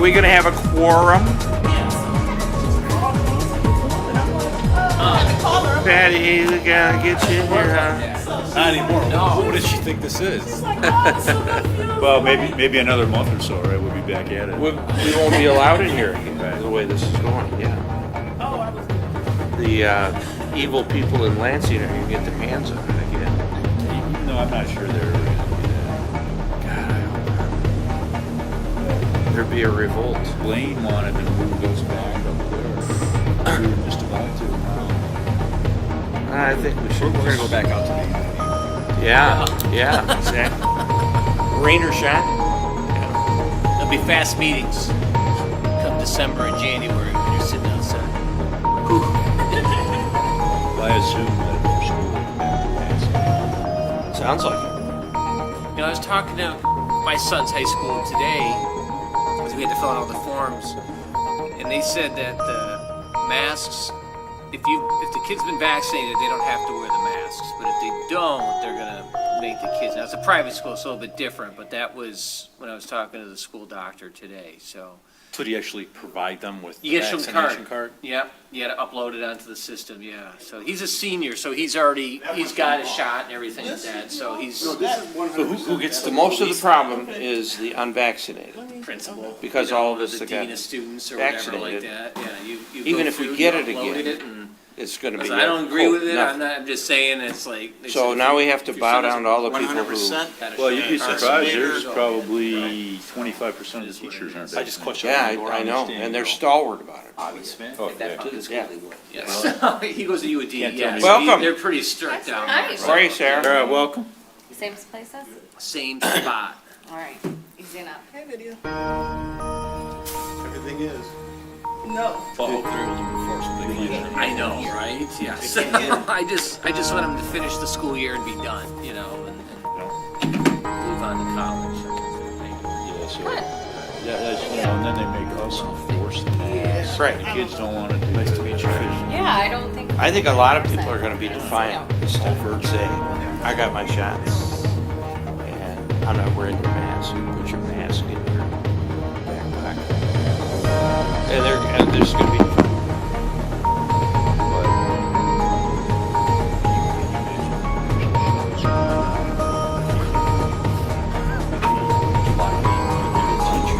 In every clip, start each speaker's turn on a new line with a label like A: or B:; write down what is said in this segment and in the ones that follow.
A: we going to have a quorum? Patty, we got to get you here.
B: Not anymore. No. What does she think this is?
C: Well, maybe another month or so, right? We'll be back at it.
A: We won't be allowed in here the way this is going, yeah. The evil people in Lansing are going to get their hands on it again.
C: No, I'm not sure they're going to do that.
A: God, I hope not. There'd be a revolt.
C: Blaine wanted to move us back up there. We were just about to.
A: I think we should.
B: We're going to go back out to the
A: Yeah, exactly. Rain or shine?
D: There'll be fast meetings come December and January when you're sitting outside.
C: I assume that for school we'll be back to passing.
A: Sounds like it.
D: You know, I was talking to my son's high school today because we had to fill out all the forms, and they said that the masks, if the kid's been vaccinated, they don't have to wear the masks, but if they don't, they're gonna make the kids. Now it's a private school, so it's a little bit different, but that was when I was talking to the school doctor today. So
B: do you actually provide them with
D: you get
B: the
D: some
B: vaccination
D: card? Yep, you got to upload it onto the system. Yeah, so he's a senior, so he's got a shot and everything like that. So he's
B: So who gets the
A: Most of the problem is the unvaccinated.
D: principal
A: Because all of us
D: the
A: have
D: dean
A: got
D: of students or whatever like
A: vaccinated.
D: that. Yeah, you
A: Even
D: go
A: if we
D: through,
A: get
D: you
A: it
D: uploaded
A: again,
D: it and
A: It's going to be.
D: listen, I don't agree with it.
A: nothing.
D: I'm just saying it's like. they
A: So
D: said
A: now
D: if
A: we
D: you-
A: have to
D: if your
A: bow
D: son
A: down to all the people who.
E: 100%.
D: got a
C: Well,
D: shot,
C: you'd be
D: or
C: surprised.
D: something,
C: There's
D: so-
C: probably 25% of the teachers aren't
B: I just
C: vaccinated.
B: question.
A: Yeah,
B: why
A: I know,
B: understand,
A: and they're
B: you know.
A: stalwart about it.
E: Bobby Smith.
C: Oh,
E: If that
C: yeah.
E: to the school,
A: Yeah.
E: they would.
D: Yes. He goes to UAD.
C: Can't tell
D: Yeah,
C: me.
D: so
A: Welcome.
D: they're pretty strict down there.
F: Nice.
A: How are you, Sarah?
C: All right, welcome.
F: Same places?
D: Same spot.
F: All right, easy enough.
E: Everything is.
F: No.
B: Well, hopefully we'll do before something.
D: I know, right? Yes. I just want them to finish the school year and be done, you know, and move on to college.
C: Yeah, so, that's, and then they make us enforce the mask.
A: Right.
C: The kids don't want to do it. Nice to meet you.
F: Yeah, I don't think.
A: I think a lot of people are going to be defiant this time and say, I got my shots, and I'm not wearing your mask. You put your mask in your back pocket. And there's going to be.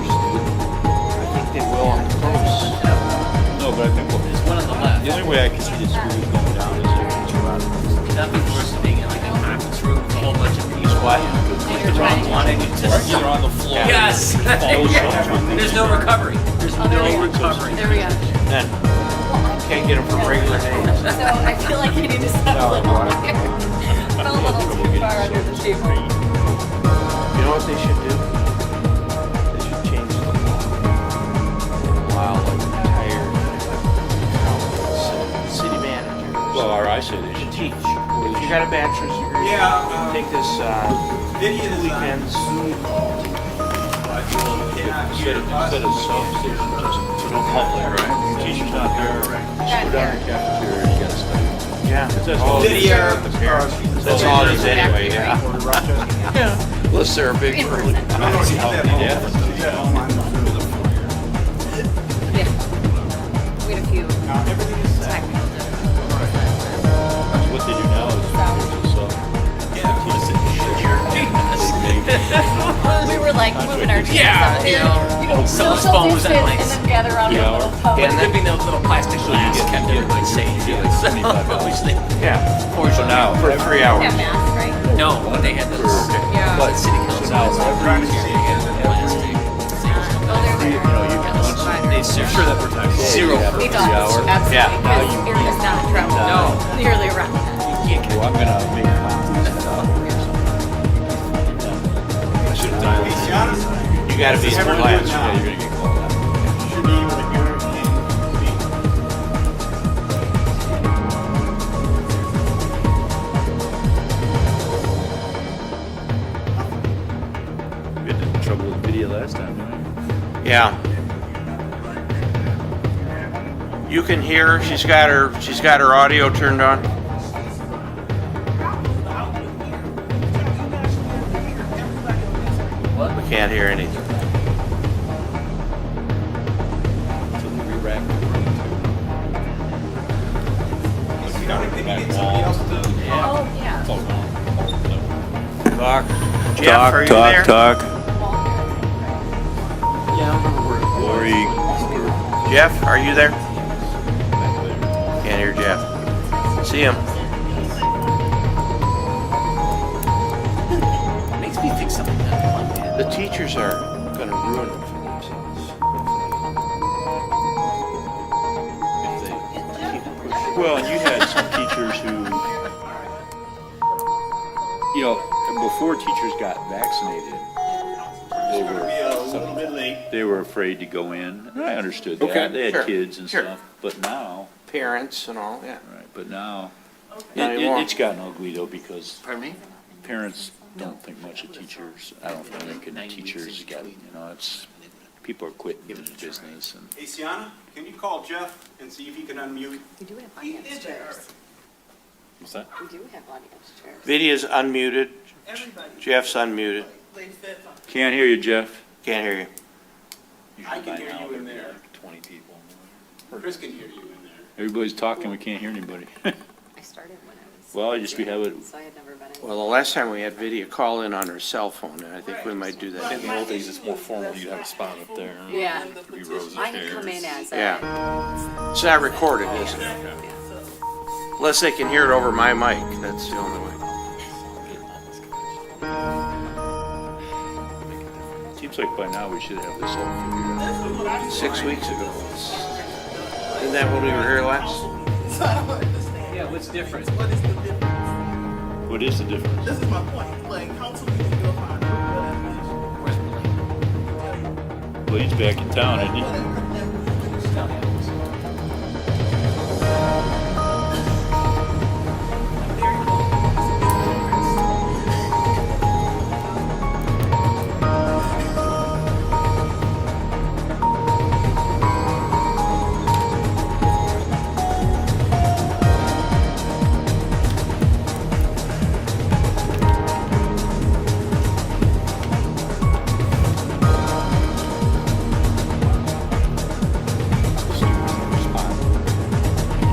A: I think they will on the coast.
C: No, but I think
D: There's one on the left.
C: the only way I can see the school going down is if it's around.
D: Nothing worse than being in like a conference room with a whole bunch of people.
A: What?
D: Like the wrong one and you just.
B: You're on the floor.
D: Yes. There's no recovery. There's no recovery.
F: There we go.
A: Then can't get them from regular days.
F: So I feel like I need to step a little more. Fell a little too far under the table.
A: You know what they should do? They should change the law. Allow like retired city managers
C: Well, I say they
A: to
C: should.
A: teach. If you got a bachelor's degree, take this
E: Video
A: weekends.
C: Instead of substation, just to the public, right? Teachers not there, right? Just go down to the cafeteria and get stuff.
A: Yeah.
C: That's all.
E: Video.
A: That's all it is anyway, yeah. Unless they're a big early.
C: Yeah.
F: Yeah. We had a few technical difficulties.
C: What they do now is it's
F: We were like moving our chairs
D: Yeah,
F: out there.
D: you know, someone's phone was on
F: distance
D: like.
F: and then gather around a little pub.
D: And then those little plastic glass kept everybody safe. Too. So, which they,
A: Yeah.
D: fortunately,
A: Now for 3 hours.
F: Yeah, masks, right?
D: no, but they had those.
F: Yeah.
D: But city council. They sure that we're talking zero.
F: We don't. Absolutely.
A: Yeah.
F: Because area's not traveled.
D: No.
F: Nearly around.
C: Well, I'm gonna make copies of that. I should have dialed.
A: You gotta be in the class.
C: Yeah, you're gonna get called out. We had trouble with video last time, right?
A: Yeah. You can hear her. She's got her audio turned on. We can't hear anything.
C: back wall.
F: Oh, yeah.
C: It's all gone.
A: Talk. Jeff, are you there?
C: Talk.
A: Yeah, I don't know where it
C: Lori.
A: was. Jeff, are you there? Can't hear Jeff. See him.
D: Makes me think something not fun, man.
A: The teachers are going to ruin it for themselves. If they keep pushing.
C: Well, you had some teachers who, you know, before teachers got vaccinated, they were afraid to go in. And I understood that.
A: Okay,
C: They had
A: sure,
C: kids and
A: sure.
C: stuff. But now,
A: Parents and all, yeah.
C: right, but now,
A: Not anymore.
C: it's gotten ugly though because
D: Pardon me?
C: parents don't think much of teachers. I don't think, and teachers got, you know, it's, people are quitting the business and.
E: Hey, Sienna, can you call Jeff and see if he can unmute?
F: We do have audience chairs.
C: What's that?
F: We do have audience chairs.
A: Vidia's unmuted. Jeff's unmuted.
C: Can't hear you, Jeff.
A: Can't hear you.
E: I can
C: By
E: hear
C: now,
E: you in
C: there'll be
E: there.
C: like 20 people.
E: Chris can hear you in there.
C: Everybody's talking, we can't hear anybody.
F: I started when I was.
C: Well, I just, we have it,
F: So I had never been in.
A: Well, the last time we had Vidia call in on her cell phone, and I think we might do that
B: In the
A: again.
B: old days, it's more formal, you'd have a spot up there.
F: Yeah.
B: 3 rows of
F: I had come in
B: chairs.
F: as a.
A: Yeah. It's not recorded, is it? Unless they can hear it over my mic, that's the only way.
C: seems like by now we should have this all figured out.
A: 6 weeks ago. Isn't that when we were here last?
D: Yeah, what's different?
G: What is the difference?
C: What is the difference?
G: This is my point. Like, how two people can go find
D: Where's Blaine?
C: Blaine's back in town, isn't he?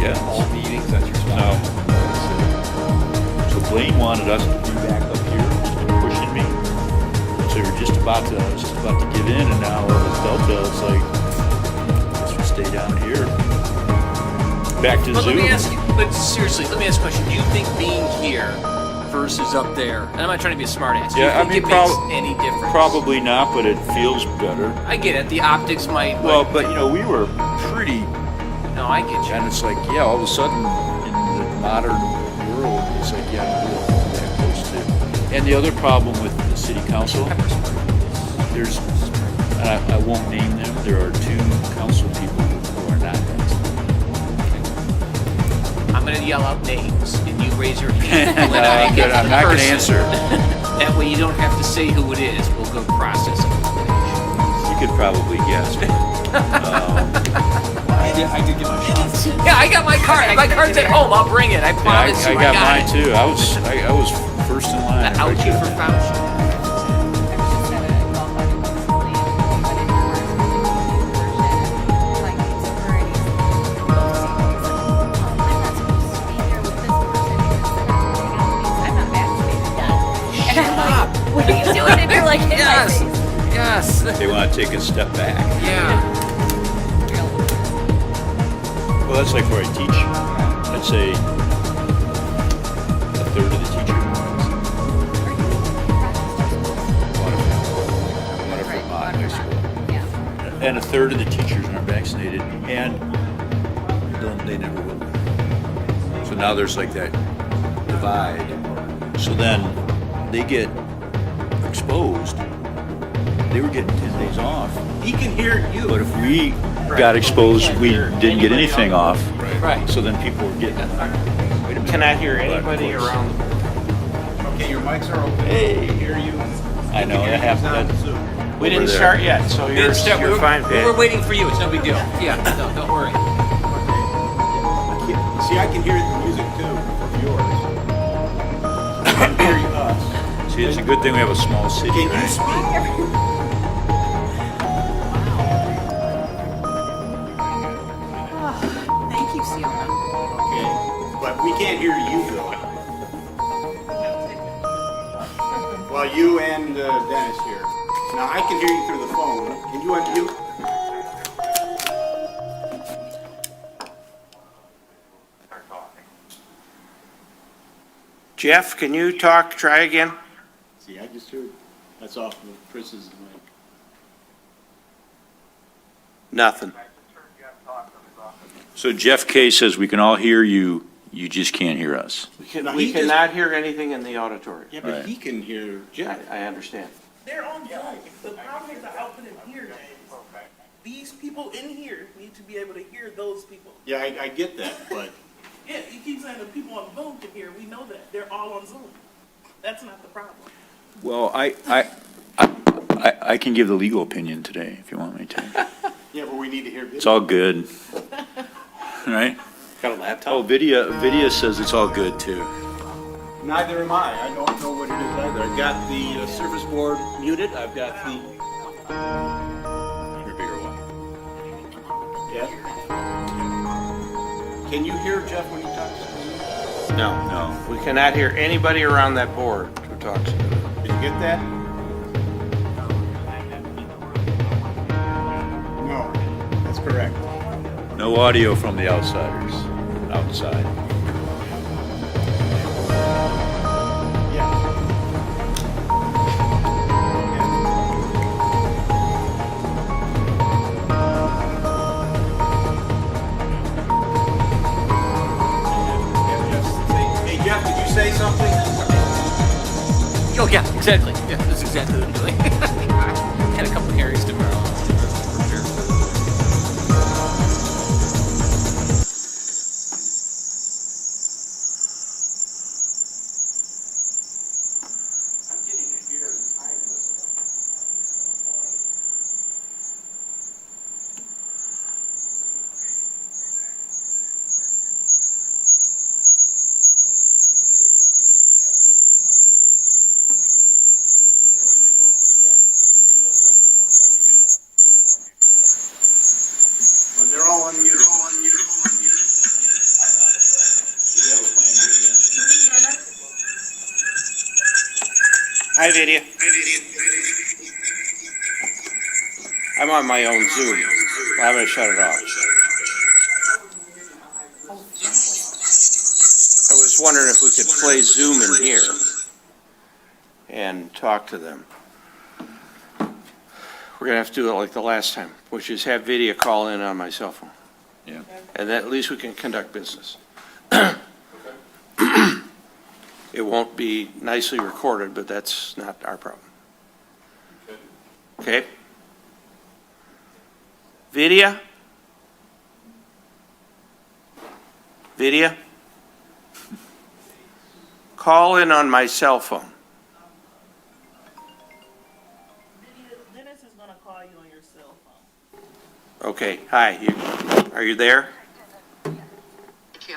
C: Yeah.
B: All meetings, that's your spot.
C: No. So Blaine wanted us to be back up here, just pushing me. So we were just about to give in, and now with Delta, it's like, guess we stay down here. Back to
D: But
C: Zoom.
D: let me ask you, but seriously, let me ask a question. Do you think being here versus up there, and I'm not trying to be a smart ass, do you
C: Yeah, I
D: think
C: mean,
D: it makes any difference?
C: Probably not, but it feels better.
D: I get it. The optics might.
C: Well, but you know, we were pretty,
D: no, I get you.
C: and it's like, yeah, all of a sudden in the modern world, it's like, yeah, we're that close to. And the other problem with the city council, there's, and I won't name them, there are 2 council people who are not vaccinated.
D: I'm going to yell out names, and you raise your hand when I
C: I'm
D: get to
C: I'm
D: the
C: not going to
D: person.
C: answer.
D: That way you don't have to say who it is. We'll go process elimination.
C: You could probably guess. But,
B: I did get my shots.
D: Yeah, I got my card. My card's at home. I'll bring it. I promise
C: I
D: you.
C: got mine
D: it.
C: too. I was first in line.
D: The ouchie for Fauci.
F: What are you doing? And you're like,
D: Yes. Yes.
C: They want to take a step back.
D: Yeah.
C: Well, that's like where I teach. I'd say a third of the teachers. Waterfront High School. And a third of the teachers aren't vaccinated, and they never will be. So now there's like that divide. So then they get exposed. They were getting 10 days off.
E: He can hear you.
C: But if we got exposed, we didn't get anything off.
D: Right.
C: So then people were getting, wait a minute.
A: Cannot hear anybody
C: Of course.
A: around the
E: Okay, your mics are open.
C: Hey.
E: We can hear you.
C: I know, that happened.
A: We didn't
C: there.
A: start yet, so
D: We
A: you're,
D: didn't start.
A: you're fine.
D: We were waiting for you. It's no big deal. Yeah. No, don't worry.
E: See, I can hear the music too from yours. I can hear you us.
C: See, it's a good thing we have a small city,
E: Can you
C: right?
E: speak?
F: Thank you, Sienna.
E: Okay, but we can't hear here. Now, I can hear you through the phone. Can you unmute?
A: Jeff, can you talk, try again?
E: See, I just heard, that's off of Chris's mic.
A: Nothing.
C: So Jeff K says we can all hear you, you just can't hear us.
E: No,
A: We
E: he just-
A: cannot hear anything in the auditorium.
E: Yeah, but
C: Right.
E: he can hear Jeff.
A: I understand.
G: They're on Zoom. The problem is the output in here, James. These people in here need to be able to hear those people.
E: Yeah, I get that, but
G: Yeah, you keep saying the people on Zoom can hear. We know that. They're all on Zoom. That's not the problem.
C: Well, I can give the legal opinion today if you want me to.
E: yeah, but we need to hear.
C: It's all good. Right?
B: Got a laptop?
C: Oh, Vidya says it's all good too.
E: Neither am I. I don't know what it is either. I've got the surface board muted. I've got the.
B: Your bigger one.
E: Yes. Can you hear Jeff when he talks?
A: No.
C: No.
A: We cannot hear anybody around that board who talks.
E: Did you get that? No, that's correct.
C: No audio from the outsiders. Outside.
E: Yeah. Hey Jeff, did you say something?
D: Oh, yeah, exactly. Yeah, that's exactly what I'm doing. Had a couple of hearings tomorrow.
E: Well, they're all unmuted.
A: Hi, Vidya. I'm on my own Zoom. I'm gonna shut it off. I was wondering if we could play Zoom in here and talk to them. We're gonna have to do it like the last time, which is have Vidya call in on my cell phone.
C: Yeah.
A: And then at least we can conduct business. It won't be nicely recorded, but that's not our problem. Okay? Vidya? Vidya? Call in on my cell phone.
G: Dennis is gonna call you on your cell phone.
A: Okay, hi, are you there?
F: Thank you.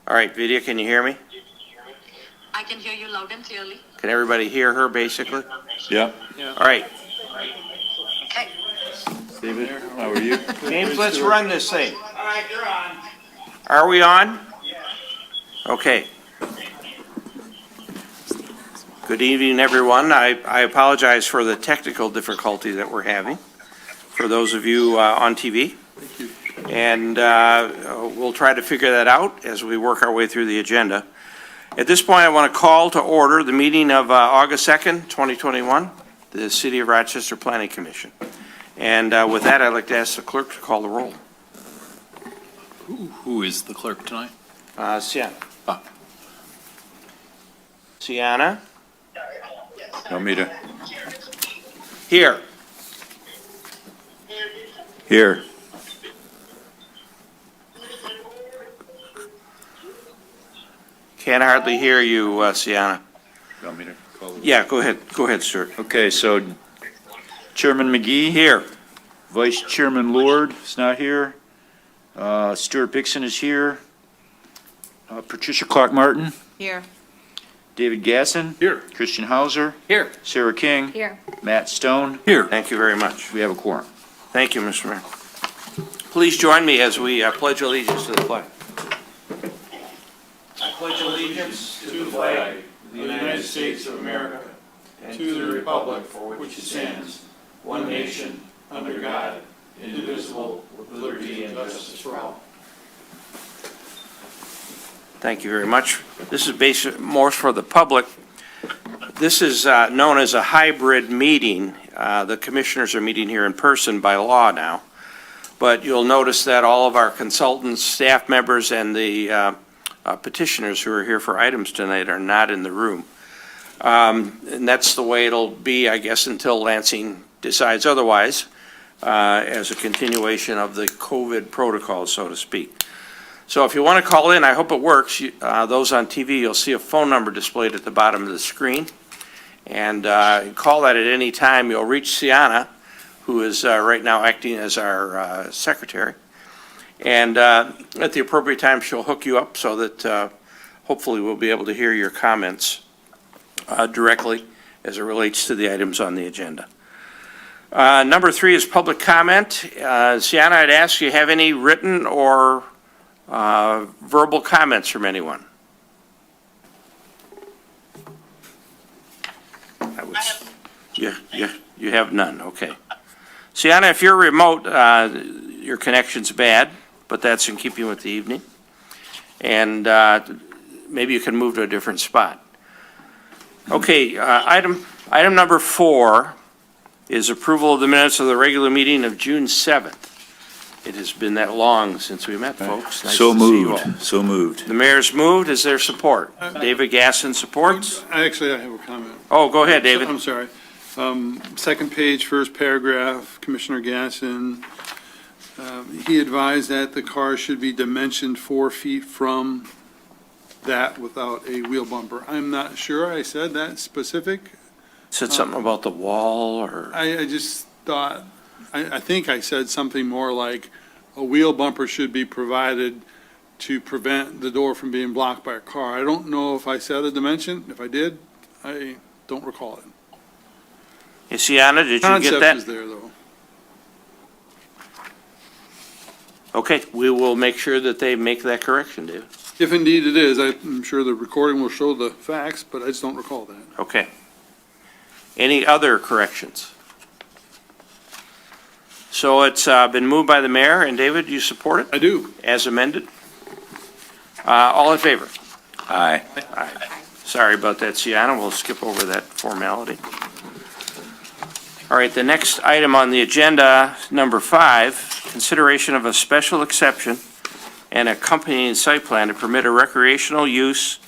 A: All right, Vidya, can you hear me?
F: I can hear you loud and clearly.
A: Can everybody hear her, basically?
C: Yeah.
A: All right,
F: Okay.
C: David, how are you?
A: James, let's run this thing.
G: All right, you're on.
A: Are we on? Okay. Good evening, everyone. I apologize for the technical difficulty that we're having, for those of you on TV. And we'll try to figure that out as we work our way through the agenda. At this point, I want to call to order the meeting of August 2nd, 2021, the City of Rochester Planning Commission. And with that, I'd like to ask the clerk to call the roll.
B: Who is the clerk tonight?
A: Sienna.
B: Ah.
A: Sienna?
C: Want me to?
A: Here.
C: Here.
A: Can't hardly hear you, Sienna.
C: Want me to call the?
A: Yeah, go ahead, Stuart.
C: Okay, so Chairman McGee.
A: Here.
C: Vice Chairman Lord is not here. Stuart Bixson is here. Patricia Clark-Martin.
F: Here.
C: David Gasson.
B: Here.
C: Christian Hauser.
D: Here.
C: Sarah King.
F: Here.
C: Matt Stone.
B: Here.
A: Thank you very much.
C: We have a quorum.
A: Thank you, Mr. Mayor. Please join me as we pledge allegiance to the flag. I pledge allegiance to the flag of the United States of America republic for which it stands, one nation, under God, indivisible, with liberty and justice for all. Thank you very much. This is more for the public. This is known as a hybrid meeting. The commissioners are meeting here in person by law now. But you'll notice that all of our consultants, staff members, and the petitioners who are here for items tonight are not in the room. And that's the way it'll be, I guess, until Lansing decides otherwise, as a continuation of the COVID protocol, so to speak. So if you want to call in, I hope it works. Those on TV, you'll see a phone number displayed at the bottom of the screen. And call that at any time. You'll reach Sienna, who is right now acting as our secretary. And at the appropriate time, she'll hook you up so that hopefully we'll be able to hear your comments directly as it relates to the items on the agenda. Number 3 is public comment. Sienna, I'd ask, you have any written or verbal comments from anyone? You have none, okay. Sienna, if you're remote, your connection's bad, but that's in keeping with the evening. And maybe you can move to a different spot. Okay, item number 4 is approval of the minutes of the regular meeting of June 7th. It has been that long since we met, folks. Nice
C: So
A: to see you all.
C: moved, so moved.
A: The mayor's moved. Is there support? David Gasson supports.
H: Actually, I have a comment.
A: Oh, go ahead, David.
H: I'm sorry. Second page, first paragraph, Commissioner Gasson, he advised that the car should be dimensioned 4 feet from that without a wheel bumper. I'm not sure I said that specific.
A: Said something about the wall or?
H: I just thought, I think I said something more like a wheel bumper should be provided to prevent the door from being blocked by a car. I don't know if I said a dimension. If I did, I don't recall it.
A: Hey, Sienna, did you get
H: Concept
A: that?
H: is there, though.
A: Okay, we will make sure that they make that correction, David.
H: If indeed it is, I'm sure the recording will show the facts, but I just don't recall that.
A: Okay. Any other corrections? So it's been moved by the mayor, and David, you support it
H: I do.
A: as amended? All in favor?
C: Aye.
A: Aye. Sorry about that, Sienna. We'll skip over that formality. All right, the next item on the agenda, number 5, consideration of a special exception and accompanying site plan to permit a recreational use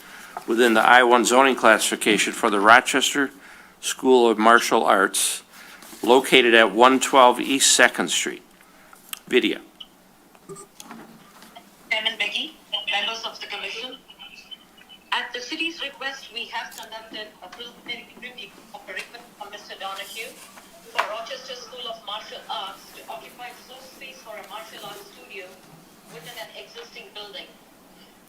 A: within the I-1 zoning classification for the Rochester School of Martial Arts located at 112 East 2nd Street. Video.
I: Chairman Becky, members of the commission. At the city's request, we have conducted a preliminary review of a request from Mr. Donahue for Rochester School of Martial Arts to occupy floor space for a martial arts studio within an existing building.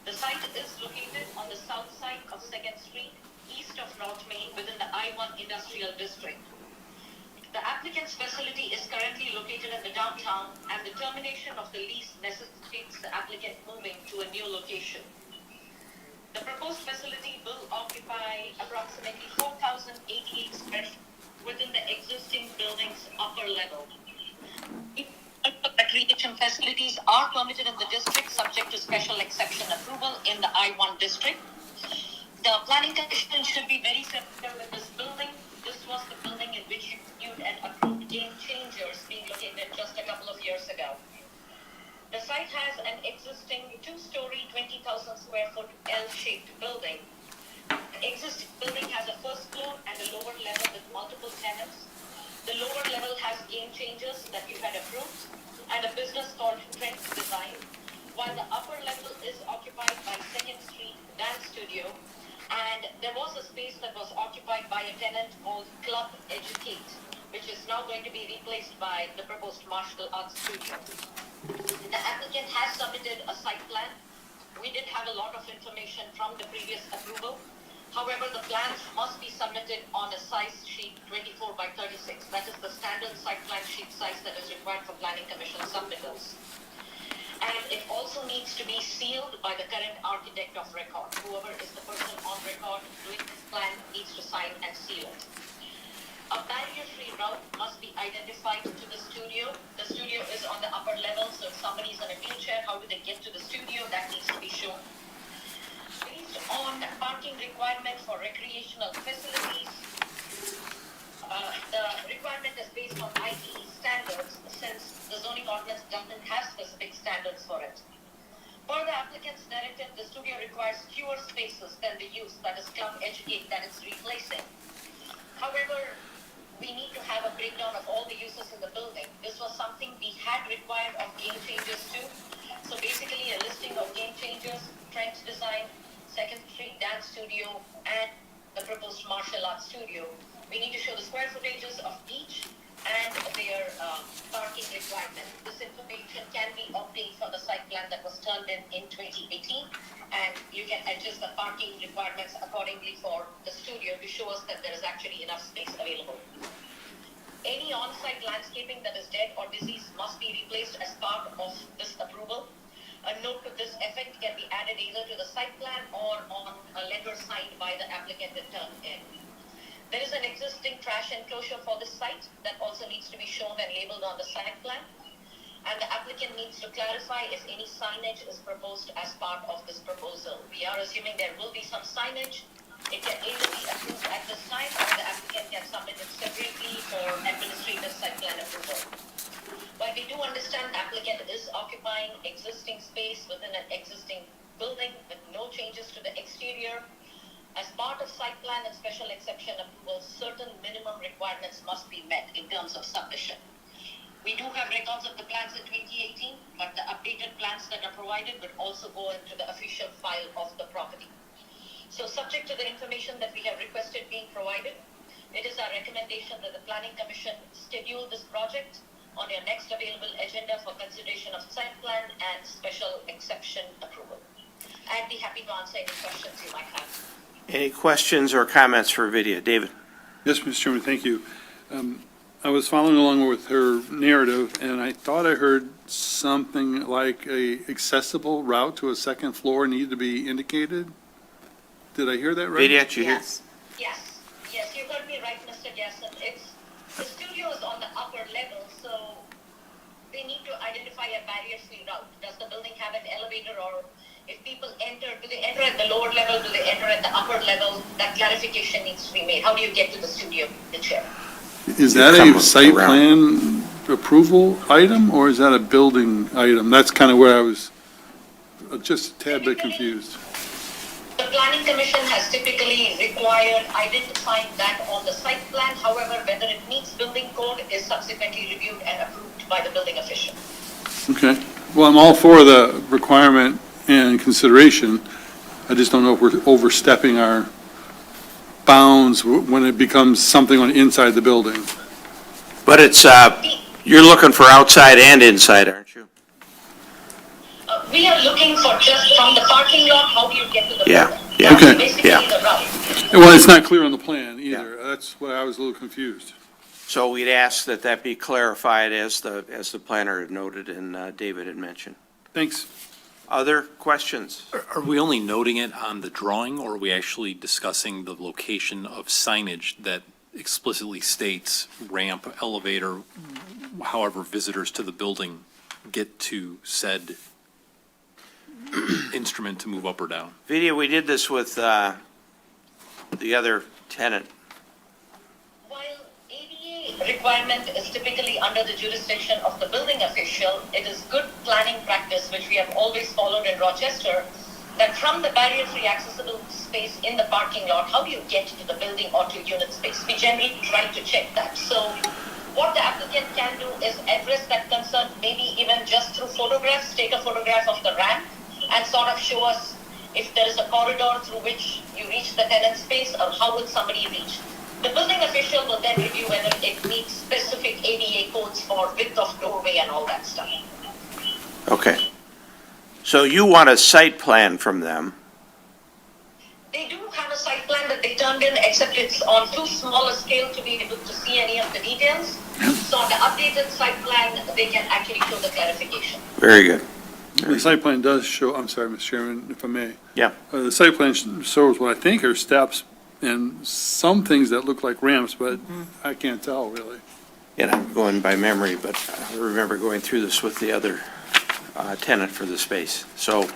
I: The site is located on the south side of 2nd Street, east of North Main, within the I-1 Industrial District. The applicant's facility is currently located in the downtown, and the termination of the lease necessitates the applicant moving to a new location. The proposed facility will occupy approximately 4,088 square feet within the existing building's upper level. Recreation facilities are permitted in the district subject to special exception approval in the I-1 district. The planning commission should be very familiar with this building. This was the building in which you viewed and approved Game Changers being located just a couple of years ago. The site has an existing 2-story, 20,000 square foot L-shaped building. The existing building has a first floor and a lower level with multiple tenants. The lower level has Game Changers that you had approved and a business called Trend Design, while the upper level is occupied by 2nd Street Dance Studio, and there was a space that was occupied by a tenant called Club Educate, which is now going to be replaced by the proposed martial arts studio. The applicant has submitted a site plan. We did have a lot of information from the previous approval. However, the plans must be submitted on a size sheet 24 by 36. That is the standard site plan sheet size that is required for planning commission submittals. And it also needs to be sealed by the current architect of record. Whoever is the person on record doing this plan needs to sign and seal it. free route must be identified to the studio. The studio is on the upper level, so if somebody's in a wheelchair, how do they get to the studio? That needs to be shown. Based on parking requirement for recreational facilities, the requirement is based on ITE standards, since the zoning ordinance doesn't have specific standards for it. Per the applicant's narrative, the studio requires fewer spaces than the use, that is club educate, that it's replacing. However, we need to have a breakdown of all the uses in the building. This was something we had required of game changers too. So basically a listing of game changers, Trent's design, Second Street Dance Studio, and the proposed martial arts studio. We need to show the square footages of each and their parking requirement. This information can be obtained from the site plan that was turned in 2018, and you can adjust the parking requirements accordingly for the studio to show us that there is actually enough space available. Any on-site landscaping that is dead or diseased must be replaced as part of this approval. A note to this effect can be added either to the site plan or on a letter signed by the applicant and turned in. There is an existing trash enclosure for this site that also needs to be shown and labeled on the site plan. And the applicant needs to clarify if any signage is proposed as part of this proposal. We are assuming there will be some signage. It can either be approved at this time or the applicant can submit it separately for administrative site plan approval. But we do understand the applicant is occupying existing space within an existing building with no changes to the exterior. As part of site plan and special exception approval, certain minimum requirements must be met in terms of submission. We do have records of the plans in 2018, but the updated plans that are provided would also go into the official file of the property. So subject to the information that we have requested being provided, it is our recommendation that the Planning Commission schedule this project on your next available agenda for consideration of site plan and special exception approval. I'd be happy to answer any questions you might have.
A: Any questions or comments for Vidya? David?
H: Yes, Mr. Chairman, thank you. I was following along with her narrative, and I thought I heard something like a accessible route to a second floor needed to be indicated. Did I hear that right?
A: Vidya, did you hear?
I: Yes, you heard me right, Mr. Gasson. The studio is on the upper level, so they need to identify a barrier-free route. Does the building have an elevator, or if people enter, do they enter at the lower level, do they enter at the upper level? That clarification needs to be made. How do you get to the studio, the chair?
H: Is that a site plan approval item, or is that a building item? That's kind of where I was just a tad bit confused.
I: The Planning Commission has typically required identifying that on the site plan. However, whether it meets building code is subsequently reviewed and approved by the building official.
H: Okay. Well, I'm all for the requirement and consideration. I just don't know if we're overstepping our bounds when it becomes something on inside the building.
A: But it's, you're looking for outside and inside, aren't you?
I: We are looking for just from the parking lot, how do you get to the
A: Yeah,
I: building?
A: yeah.
I: That's
H: Okay.
I: basically
A: Yeah.
I: the route.
H: Well, it's not clear on the plan either. That's why I was a little confused.
A: So we'd ask that that be clarified as the planner had noted and David had mentioned.
H: Thanks.
A: Other questions?
B: Are we only noting it on the drawing, or are we actually discussing the location of signage that explicitly states ramp, elevator, however visitors to the building get to said instrument to move up or down?
A: Vidya, we did this with the other tenant.
I: While ADA requirement is typically under the jurisdiction of the building official, it is good planning practice, which we have always followed in Rochester, that from the barrier-free accessible space in the parking lot, how do you get to the building or to unit space? We generally try to check that. So what the applicant can do is address that concern, maybe even just through photographs, take a photograph of the ramp and sort of show us if there is a corridor through which you reach the tenant space, or how would somebody reach. The building official will then review whether it meets specific ADA codes for width of doorway and all that stuff.
A: Okay. So you want a site plan from them?
I: They do have a site plan that they turned in, except it's on too small a scale to be able to see any of the details. So on the updated site plan, they can actually show the clarification.
A: Very good.
H: The site plan does show, I'm sorry, Mr. Chairman, if I may.
A: Yeah.
H: The site plan shows what I think are steps and some things that look like ramps, but I can't tell really.
A: And I'm going by memory, but I remember going through this with the other tenant for the space. So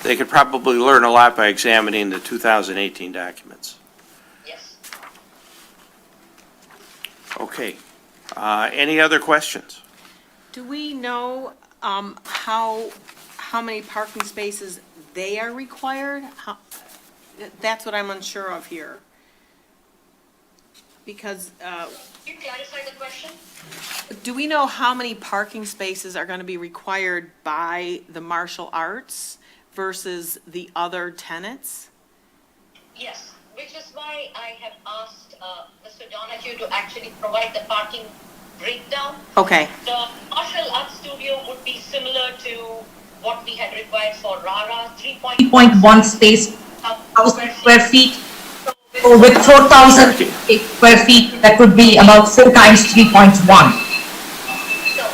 A: they could probably learn a lot by examining the 2018 documents.
I: Yes.
A: Okay. Any other questions?
F: Do we know how many parking spaces they are required? That's what I'm unsure of here. Because,
I: Can you clarify the question?
F: do we know how many parking spaces are going to be required by the martial arts versus the other tenants?
I: Yes, which is why I have asked Mr. Donahue to actually provide the parking breakdown.
F: Okay,
I: The martial arts studio would be similar to what we had required for Rara,
J: 3.1 space, 1,000 square feet. So with 4,000 square feet, that would be about 4 times 3.1.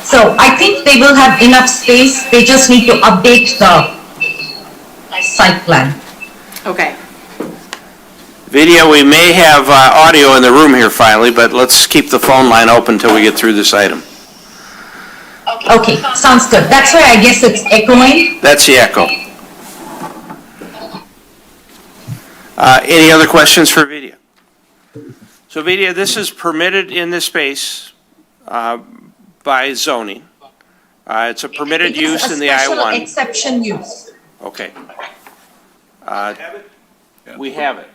J: So I think they will have enough space. They just need to update the site plan.
F: okay.
A: Video, we may have audio in the room here finally, but let's keep the phone line open until we get through this item.
J: Okay, sounds good. That's why I guess it's echoing.
A: That's the echo. Any other questions for Vidya? So Vidya, this is permitted in this space by zoning. It's a permitted
J: It is
A: use
J: a
A: in the
J: special
A: I-1.
J: exception use.
A: Okay. We have it.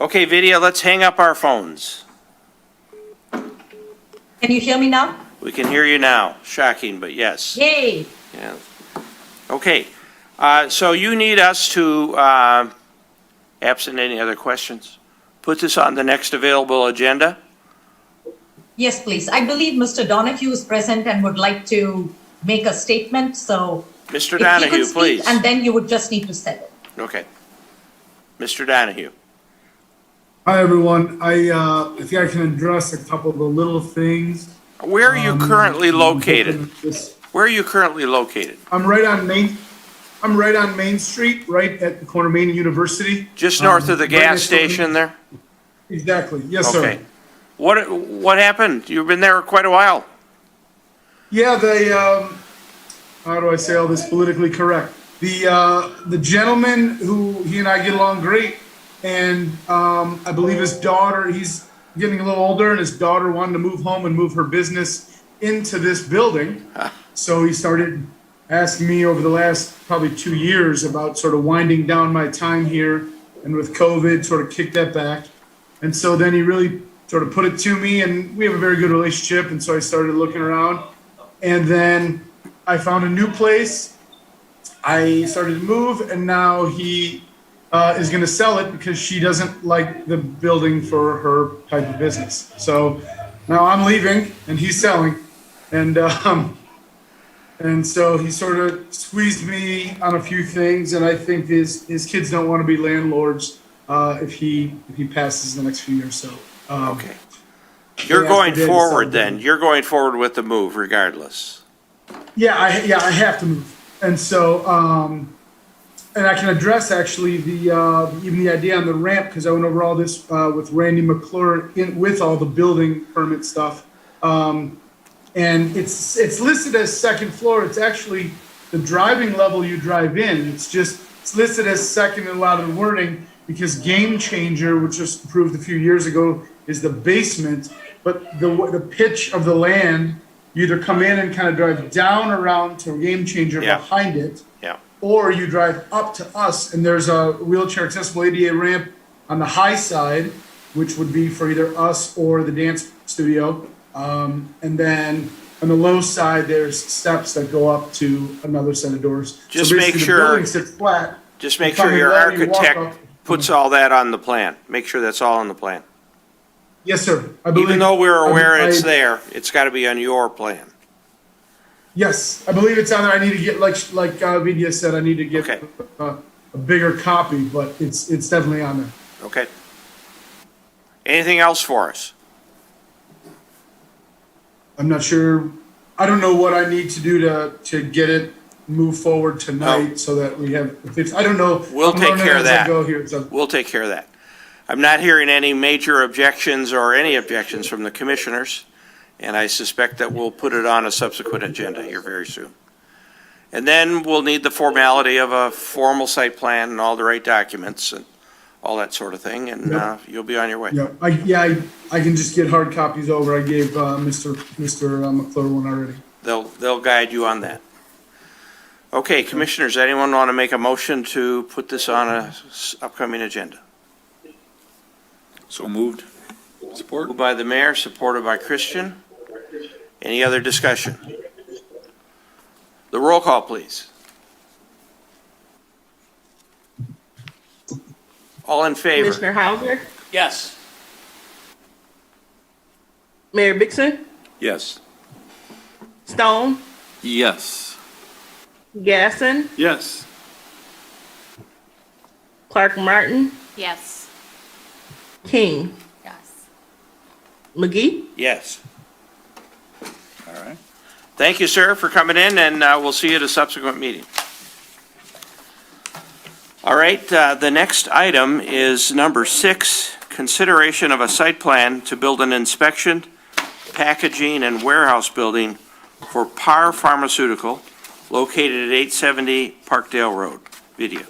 A: Okay, Vidya, let's hang up our phones.
J: Can you hear me now?
A: We can hear you now. Shocking, but yes.
J: Yay.
A: Yeah. Okay. So you need us to, absent any other questions, put this on the next available agenda?
J: Yes, please. I believe Mr. Donahue is present and would like to make a statement, so.
A: Mr.
J: if he
A: Donahue,
J: could speak,
A: please.
J: And then you would just need to set it.
A: Okay. Mr. Donahue.
K: Hi, everyone. I think I can address a couple of the little things.
A: Where are you currently located?
K: This-
A: Where are you currently located?
K: I'm right on Main Street, right at the corner of Main and University.
A: Just north of the
K: Right
A: gas
K: next to-
A: station there?
K: Exactly. Yes, sir.
A: Okay. What happened? You've been there quite a while.
K: Yeah, how do I say all this politically correct? The gentleman who, he and I get along great, and I believe his daughter, he's getting a little older, and his daughter wanted to move home and move her business into this building. So he started asking me over the last probably 2 years about sort of winding down my time here, and with COVID, sort of kicked that back. And so then he really sort of put it to me, and we have a very good relationship, and so I started looking around. And then I found a new place. I started to move, and now he is going to sell it because she doesn't like the building for her type of business. So now I'm leaving, and he's selling. And so he sort of squeezed me on a few things, and I think his kids don't want to be landlords if he passes the next few years. So
A: Okay. You're going forward then. You're going forward with the move regardless.
K: Yeah, I have to move, and so and I can address actually even the idea on the ramp, because I went over all this with Randy McClure with all the building permit stuff. And it's listed as second floor. It's actually the driving level you drive in. It's listed as second in a lot of the wording because Game Changer, which was approved a few years ago, is the basement. But the pitch of the land, you either come in and kind of drive down around to Game Changer behind it, or you drive up to us, and there's a wheelchair accessible ADA ramp on the high side, which would be for either us or the dance studio. And then on the low side, there's steps that go up to another set of doors.
A: Just
K: So
A: make
K: basically
A: sure-
K: the building sits flat.
A: Just make
K: You come
A: sure
K: in
A: your
K: there, you walk
A: architect
K: up.
A: puts all that on the plan. Make sure that's all on the plan.
K: Yes, sir. I believe,
A: Even though we're aware it's
K: I-
A: there, it's got to be on your plan.
K: Yes, I believe it's on there. I need to get, like Vidya said, I need to get
A: Okay.
K: a bigger copy, but it's definitely on there.
A: Okay. Anything else for us?
K: I'm not sure. I don't know what I need to do to get it move forward tonight so that we have. I don't know.
A: We'll
K: I'm
A: take
K: learning
A: care of
K: as I
A: that.
K: go here, so-
A: We'll take care of that. I'm not hearing any major objections or any objections from the commissioners, and I suspect that we'll put it on a subsequent agenda here very soon. And then we'll need the formality of a formal site plan and all the right documents and all that sort of thing, and you'll be on your way.
K: Yeah, I can just get hard copies over. I gave Mr. McClure one already.
A: They'll guide you on that. Okay, commissioners, anyone want to make a motion to put this on a upcoming agenda?
C: So moved. Support?
A: Moved by the mayor, supported by Christian. Any other discussion? The roll call, please. All in favor?
G: Commissioner Hauser,
D: Yes.
G: Mayor Bixon,
C: Yes.
G: Stone,
B: Yes.
G: Gasson,
H: Yes.
G: Clark Martin,
F: Yes.
G: King,
F: Yes.
G: McGee.
A: Yes.
C: All right.
A: Thank you, sir, for coming in, and we'll see you at a subsequent meeting. All right, the next item is number 6, consideration of a site plan to build an inspection, packaging, and warehouse building for Pharmaceutical located at 870 Parkdale Road. Video.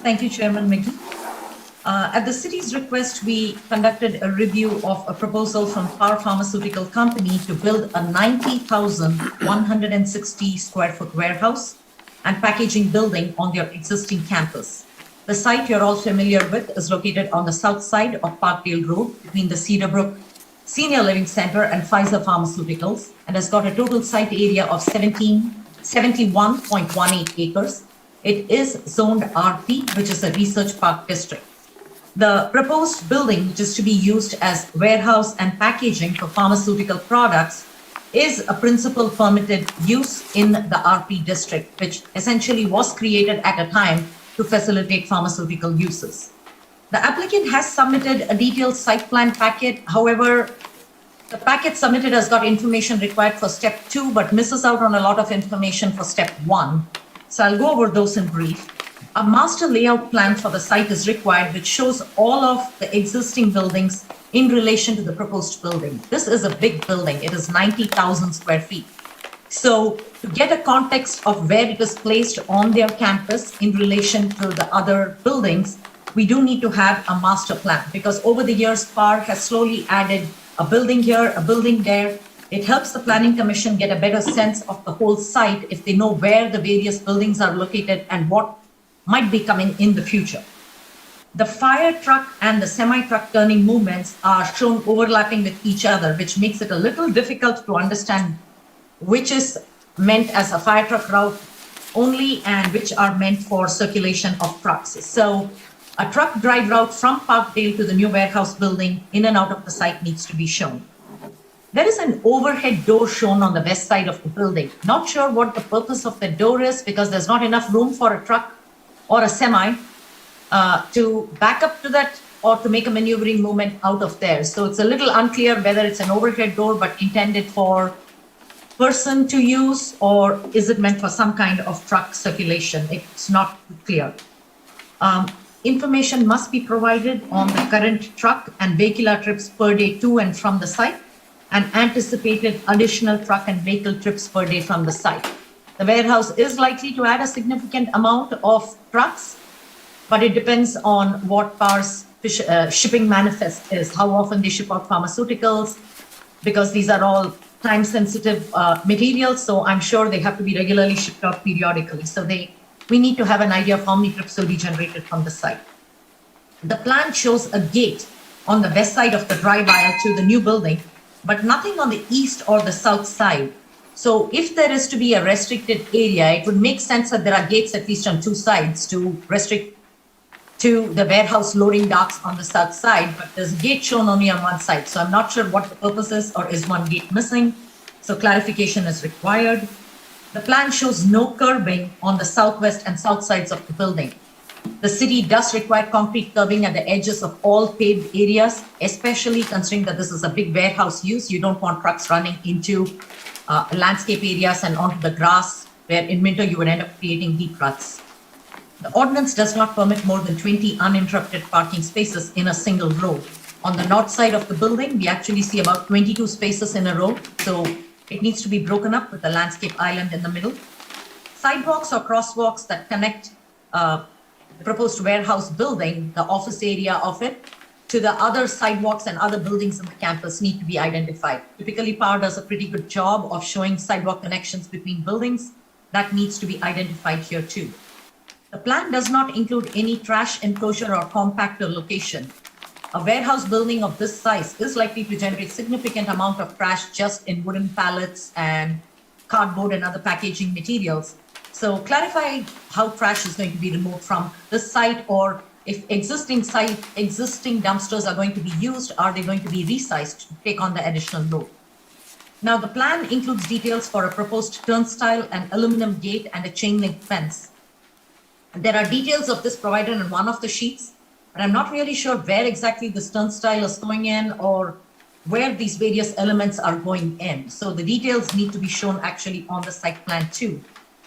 J: Thank you, Chairman McGee. At the city's request, we conducted a review of a proposal from Pharmaceutical Company to build a 90,160 square foot warehouse and packaging building on their existing campus. The site you're all familiar with is located on the south side of Parkdale Road between the Cedarbrook Senior Living Center and Pfizer Pharmaceuticals, and has got a total site area of 71.18 acres. It is zoned RP, which is a research park district. The proposed building, which is to be used as warehouse and packaging for pharmaceutical products, is a principal permitted use in the RP district, which essentially was created at a time to facilitate pharmaceutical uses. The applicant has submitted a detailed site plan packet. However, the packet submitted has got information required for step 2, but misses out on a lot of information for step 1. So I'll go over those in brief. A master layout plan for the site is required, which shows all of the existing buildings in relation to the proposed building. This is a big building. It is 90,000 square feet. So to get a context of where it is placed on their campus in relation to the other buildings, we do need to have a master plan, because over the years, PAR has slowly added a building here, a building there. It helps the Planning Commission get a better sense of the whole site if they know where the various buildings are located and what might be coming in the future. The fire truck and the semi-truck turning movements are shown overlapping with each other, which makes it a little difficult to understand which is meant as a fire truck route only and which are meant for circulation of trucks. So a truck drive route from Parkdale to the new warehouse building in and out of the site needs to be shown. There is an overhead door shown on the west side of the building. Not sure what the purpose of the door is, because there's not enough room for a truck or a semi to back up to that or to make a maneuvering movement out of there. So it's a little unclear whether it's an overhead door but intended for person to use, or is it meant for some kind of truck circulation? It's not clear. Information must be provided on the current truck and vehicular trips per day to and from the site, and anticipated additional truck and vehicle trips per day from the site. The warehouse is likely to add a significant amount of trucks, but it depends on what PAR's shipping manifest is, how often they ship out pharmaceuticals, because these are all time-sensitive materials, so I'm sure they have to be regularly shipped out periodically. So we need to have an idea of how many trips will be generated from the site. The plan shows a gate on the west side of the drive aisle to the new building, but nothing on the east or the south side. So if there is to be a restricted area, it would make sense that there are gates at least on 2 sides to restrict to the warehouse loading docks on the south side, but there's a gate shown only on 1 side. So I'm not sure what the purpose is, or is one gate missing? So clarification is required. The plan shows no curbing on the southwest and south sides of the building. The city does require concrete curbing at the edges of all paved areas, especially considering that this is a big warehouse use. You don't want trucks running into landscape areas and onto the grass, where in winter you would end up creating deep ruts. The ordinance does not permit more than 20 uninterrupted parking spaces in a single row. On the north side of the building, we actually see about 22 spaces in a row, so it needs to be broken up with a landscape island in the middle. Sidewalks or crosswalks that connect the proposed warehouse building, the office area of it, to the other sidewalks and other buildings in the campus need to be identified. Typically, POWER does a pretty good job of showing sidewalk connections between buildings. That needs to be identified here too. The plan does not include any trash enclosure or compactor location. A warehouse building of this size is likely to generate significant amount of trash just in wooden pallets and cardboard and other packaging materials. So clarify how trash is going to be removed from this site, or if existing dumpsters are going to be used, are they going to be resized to take on the additional load? Now, the plan includes details for a proposed turnstile, an aluminum gate, and a chain link fence. There are details of this provided in one of the sheets, but I'm not really sure where exactly this turnstile is going in or where these various elements are going in. So the details need to be shown actually on the site plan too.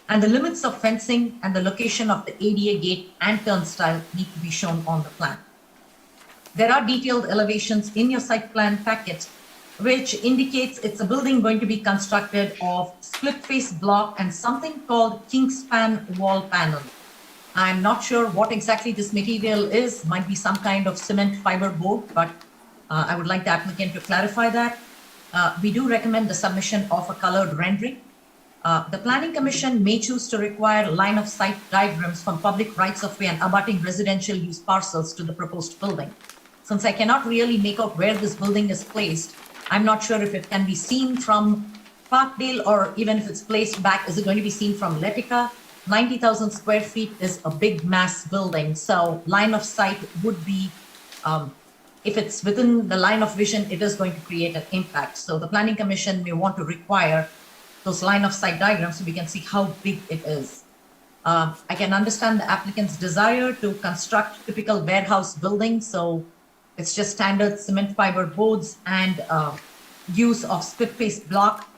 J: And the limits of fencing and the location of the ADA gate and turnstile need to be shown on the plan. There are detailed elevations in your site plan packet, which indicates it's a building going to be constructed of split face block and something called kingspan wall panel. I'm not sure what exactly this material is, might be some kind of cement fiber board, but I would like the applicant to clarify that. We do recommend the submission of a colored rendering. The Planning Commission may choose to require line of sight diagrams from public rights of way and abutting residential use parcels to the proposed building. Since I cannot really make out where this building is placed, I'm not sure if it can be seen from Parkdale or even if it's placed back, is it going to be seen from Letica? 90,000 square feet is a big mass building. So line of sight would be, if it's within the line of vision, it is going to create an impact. So the Planning Commission may want to require those line of sight diagrams so we can see how big it is. I can understand the applicant's desire to construct typical warehouse buildings. So it's just standard cement fiber boards and use of split face block.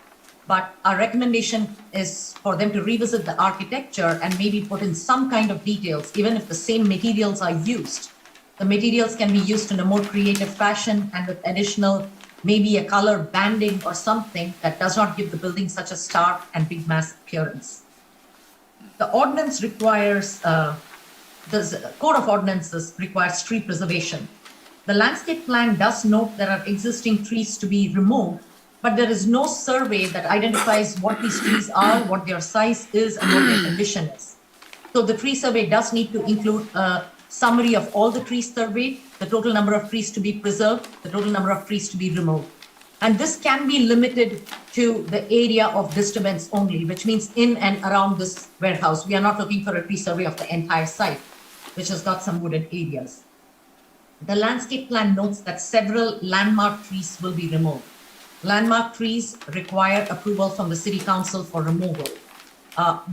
J: But our recommendation is for them to revisit the architecture and maybe put in some kind of details, even if the same materials are used. The materials can be used in a more creative fashion and with additional, maybe a color banding or something that does not give the building such a stark and big mass appearance. The ordinance requires, the Code of Ordinances requires tree preservation. The landscape plan does note there are existing trees to be removed, but there is no survey that identifies what these trees are, what their size is, and what their condition is. So the tree survey does need to include a summary of all the trees surveyed, the total number of trees to be preserved, the total number of trees to be removed. And this can be limited to the area of disturbance only, which means in and around this warehouse. We are not looking for a tree survey of the entire site, which has got some wooded areas. The landscape plan notes that several landmark trees will be removed. Landmark trees require approval from the City Council for removal.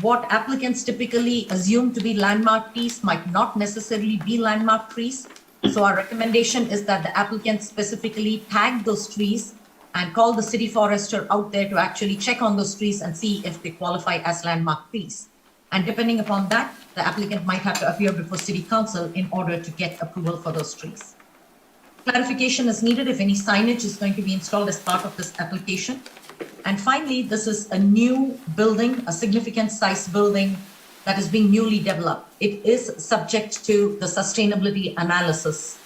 J: What applicants typically assume to be landmark trees might not necessarily be landmark trees. So our recommendation is that the applicant specifically tag those trees and call the city forester out there to actually check on those trees and see if they qualify as landmark trees. And depending upon that, the applicant might have to appear before City Council in order to get approval for those trees. Clarification is needed if any signage is going to be installed as part of this application. And finally, this is a new building, a significant size building that is being newly developed. It is subject to the sustainability analysis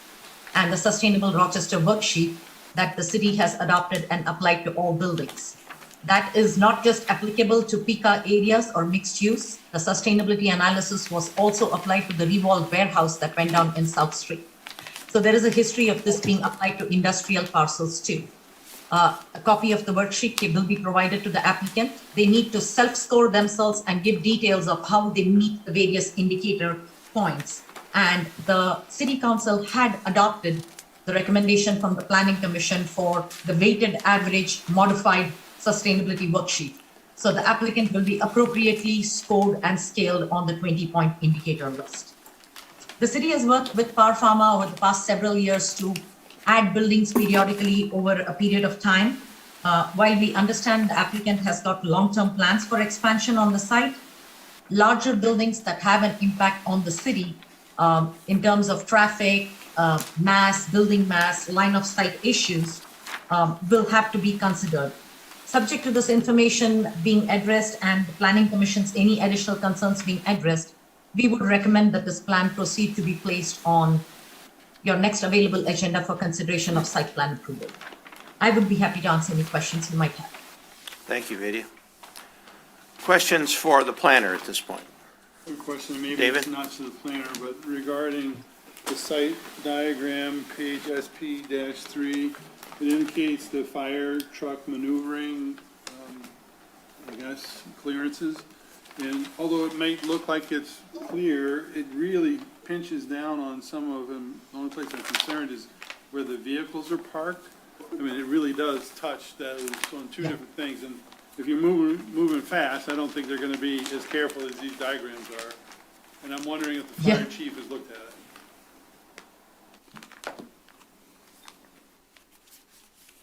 J: and the Sustainable Rochester worksheet that the city has adopted and applied to all buildings. That is not just applicable to PICA areas or mixed use. The sustainability analysis was also applied to the Revolve warehouse that went down in South Street. So there is a history of this being applied to industrial parcels too. A copy of the worksheet will be provided to the applicant. They need to self-score themselves and give details of how they meet the various indicator points. And the City Council had adopted the recommendation from the Planning Commission for the weighted average modified sustainability worksheet. So the applicant will be appropriately scored and scaled on the 20-point indicator list. The city has worked with Power Pharma over the past several years to add buildings periodically over a period of time. While we understand the applicant has got long-term plans for expansion on the site, larger buildings that have an impact on the city in terms of traffic, building mass, line of sight issues will have to be considered. Subject to this information being addressed and the Planning Commission's any additional concerns being addressed, we would recommend that this plan proceed to be placed on your next available agenda for consideration of site plan approval. I would be happy to answer any questions you might have.
A: Thank you, Vidya. Questions for the planner at this point?
H: A question, maybe
A: David?
H: it's not to the planner, but regarding the site diagram, page SP-3, it indicates the fire truck maneuvering, I guess, clearances. And although it might look like it's clear, it really pinches down on some of them. The only place I'm concerned is where the vehicles are parked. I mean, it really does touch those on two different things. And if you're moving fast, I don't think they're gonna be as careful as these diagrams are. And I'm wondering if the fire chief has looked at it.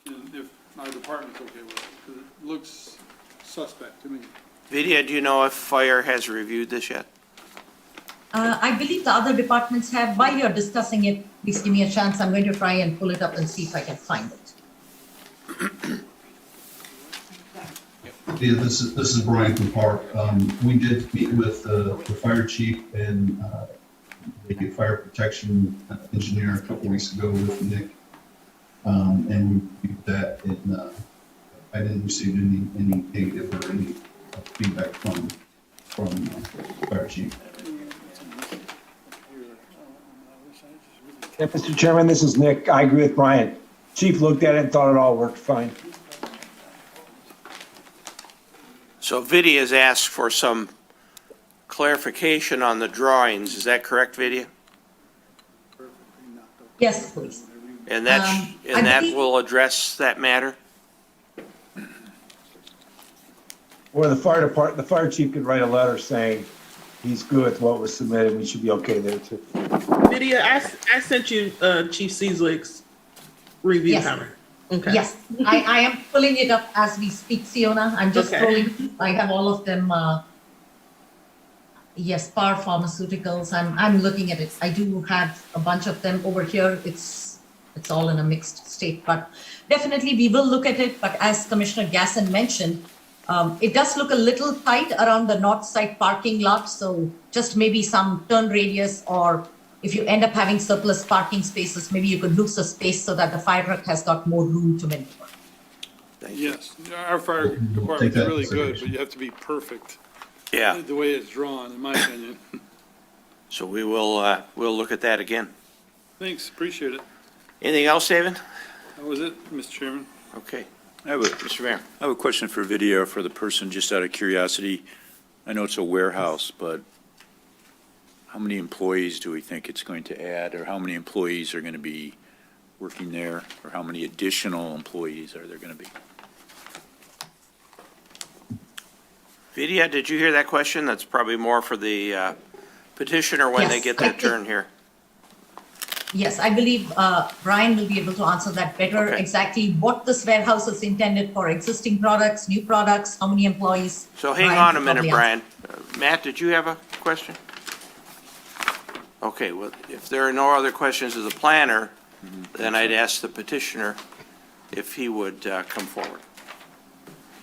H: And if my department's okay with it, because it looks suspect to me.
A: Vidya, do you know if fire has reviewed this yet?
J: I believe the other departments have. While you're discussing it, please give me a chance. I'm going to try and pull it up and see if I can find it.
L: Yeah, this is Brian from Park. We did meet with the fire chief and the fire protection engineer a couple weeks ago with Nick. And we reviewed that, and I didn't receive any negative or any feedback from fire chief.
M: Yeah, Mr. Chairman, this is Nick. I agree with Brian. Chief looked at it and thought it all worked fine.
A: So Vidya has asked for some clarification on the drawings. Is that correct, Vidya?
J: Yes, please.
A: And that,
J: I
A: that
J: believe-
A: will address that matter?
M: Or the fire chief could write a letter saying he's good with what was submitted. We should be okay there too.
G: Lydia, I sent you Chief Seaswick's review
J: Yes.
G: comment. Okay.
J: Yes, I am pulling it up as we speak, Siona. I'm just
G: Okay.
J: scrolling. I have all of them. Yes, Pharmaceuticals. I'm looking at it. I do have a bunch of them over here. It's all in a mixed state, but definitely we will look at it. But as Commissioner Gasson mentioned, it does look a little tight around the north side parking lot. So just maybe some turn radius, or if you end up having surplus parking spaces, maybe you could lose a space so that the fire truck has got more room to maneuver.
H: Yes, our fire department's really good, but you have to be perfect.
A: Yeah.
H: The way it's drawn, in my opinion.
A: So we will, we'll look at that again.
H: Thanks, appreciate it.
A: Anything else, David?
H: That was it, Mr. Chairman.
A: Okay.
C: Mr.
A: Mayor.
C: I have a question for video for the person, just out of curiosity. I know it's a warehouse, but how many employees do we think it's going to add, or how many employees are going to be working there, or how many additional employees are there going to be?
A: Vidya, did you hear that question? That's probably more for the petitioner when they
J: Yes,
A: get
J: I
A: their
J: did.
A: turn here.
J: Yes, I believe Brian will be able to answer that better.
A: Okay.
J: Exactly what this warehouse is intended for: existing products, new products, how many employees.
A: So hang
J: Brian
A: on a
J: can
A: minute,
J: probably
A: Brian. Matt, did you have a question? Okay, well, if there are no other questions of the planner, then I'd ask the petitioner if he would come forward.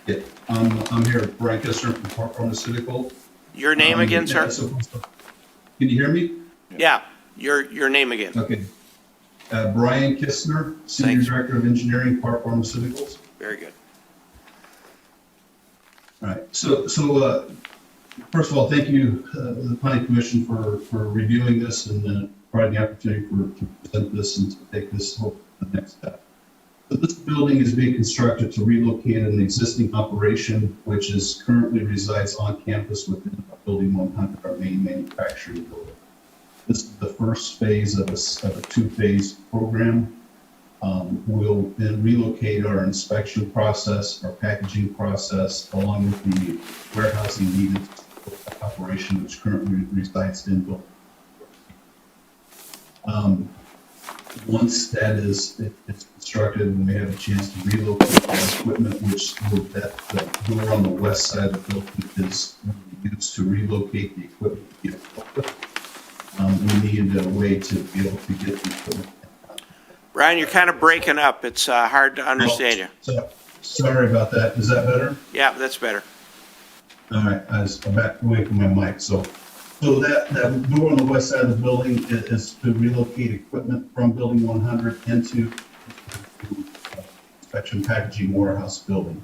L: Yeah, I'm here, Brian Kissner from Park Pharmaceutical.
A: Your name again, sir?
L: Can you hear me?
A: Yeah, your name again.
L: Okay. Brian Kissner, Senior
A: Thanks.
L: Director of Engineering, Park Pharmaceuticals.
A: Very good.
L: All right, so first of all, thank you, the Planning Commission for reviewing this and providing the opportunity to present this and to take this to the next step. So this building is being constructed to relocate an existing operation which currently resides on campus within Building 100, our main manufacturing building. This is the first phase of a two-phase program. We'll then relocate our inspection process, our packaging process, along with the warehousing needed for the operation which currently resides in building. once that is it's constructed and we have a chance to relocate that equipment, which that the door on the west side of the building is used to relocate the equipment. We needed a way to be able to get the equipment.
A: Brian, you're kind of breaking up. It's hard to understand you.
L: So, sorry about that. Is that better?
A: Yeah, that's better.
L: All right, I'm back away from my mic. So that door on the west side of the building is to relocate equipment from building 100 into the inspection packaging warehouse building.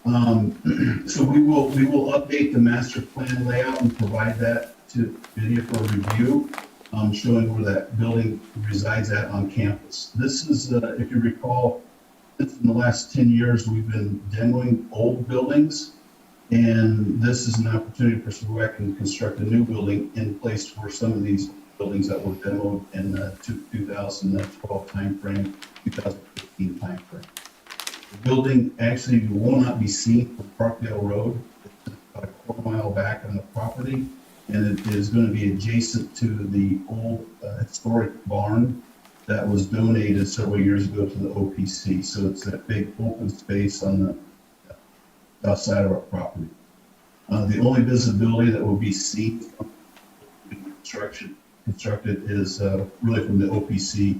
L: So we will update the master plan layout and provide that to video for review, showing where that building resides at on campus. This is, if you recall, in the last 10 years, we've been demoing old buildings. And this is an opportunity for SWAC to construct a new building in place for some of these buildings that were demoed in the 2012 timeframe, 2015 timeframe. The building actually will not be seen from Parkdale Road. It's about a quarter mile back on the property, and it is going to be adjacent to the old historic barn that was donated several years ago to the OPC. So it's that big open space on the outside of our property. The only visibility that will be seen from the constructed is really from the OPC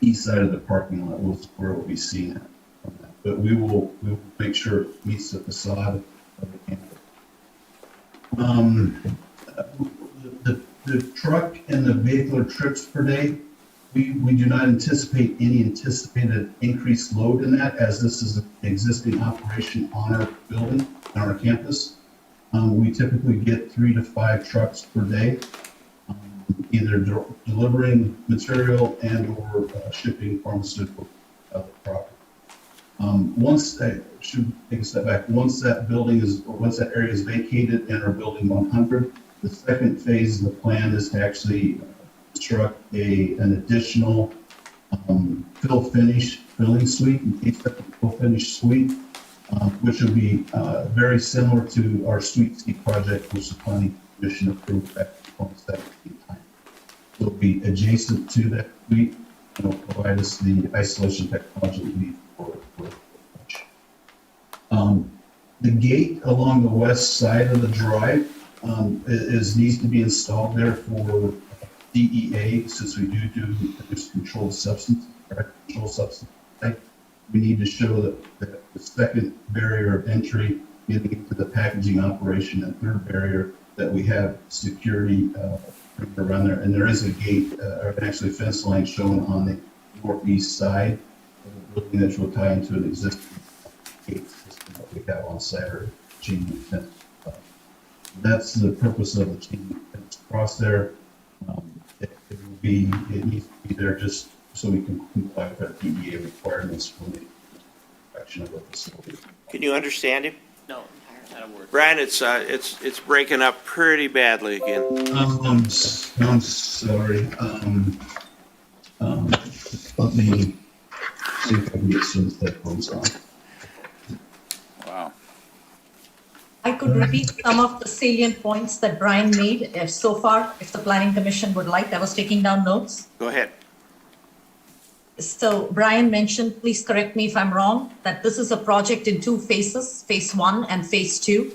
L: east side of the parking lot, where it will be seen at. But we will make sure it meets the facade of the campus. The truck and the vehicular trips per day, we do not anticipate any anticipated increased load in that, as this is an existing operation on our building, on our campus. We typically get 3 to 5 trucks per day, either delivering material and or shipping pharmaceutical product. Once I should take a step back. Once that area is vacated and our building 100, the second phase of the plan is to actually construct an additional filling suite, fill finish suite, which will be very similar to our Suite C project, which the Planning Commission approved back in 2017 time. So it'll be adjacent to that suite and will provide us the isolation technology we need for the gate along the west side of the drive needs to be installed there for DEA, since we do controlled substance, we need to show that the second barrier of entry getting into the packaging operation, and third barrier that we have security around there. And there is a gate, or actually fence line shown on the northeast side of the building that will tie into an existing gate system that we have on site, or chain link fence. That's the purpose of the chain link fence across there. It needs to be there just so we can comply with our DEA requirements for the inspection of the facility.
A: Can you understand him?
D: No, not a word.
A: Brian, it's breaking up pretty badly again.
L: I'm sorry. Let me see if I can get some headphones on.
C: Wow.
J: I could repeat some of the salient points that Brian made if the Planning Commission would like. I was taking down notes.
A: Go ahead.
J: So Brian mentioned, please correct me if I'm wrong, that this is a project in 2 phases, phase 1 and phase 2.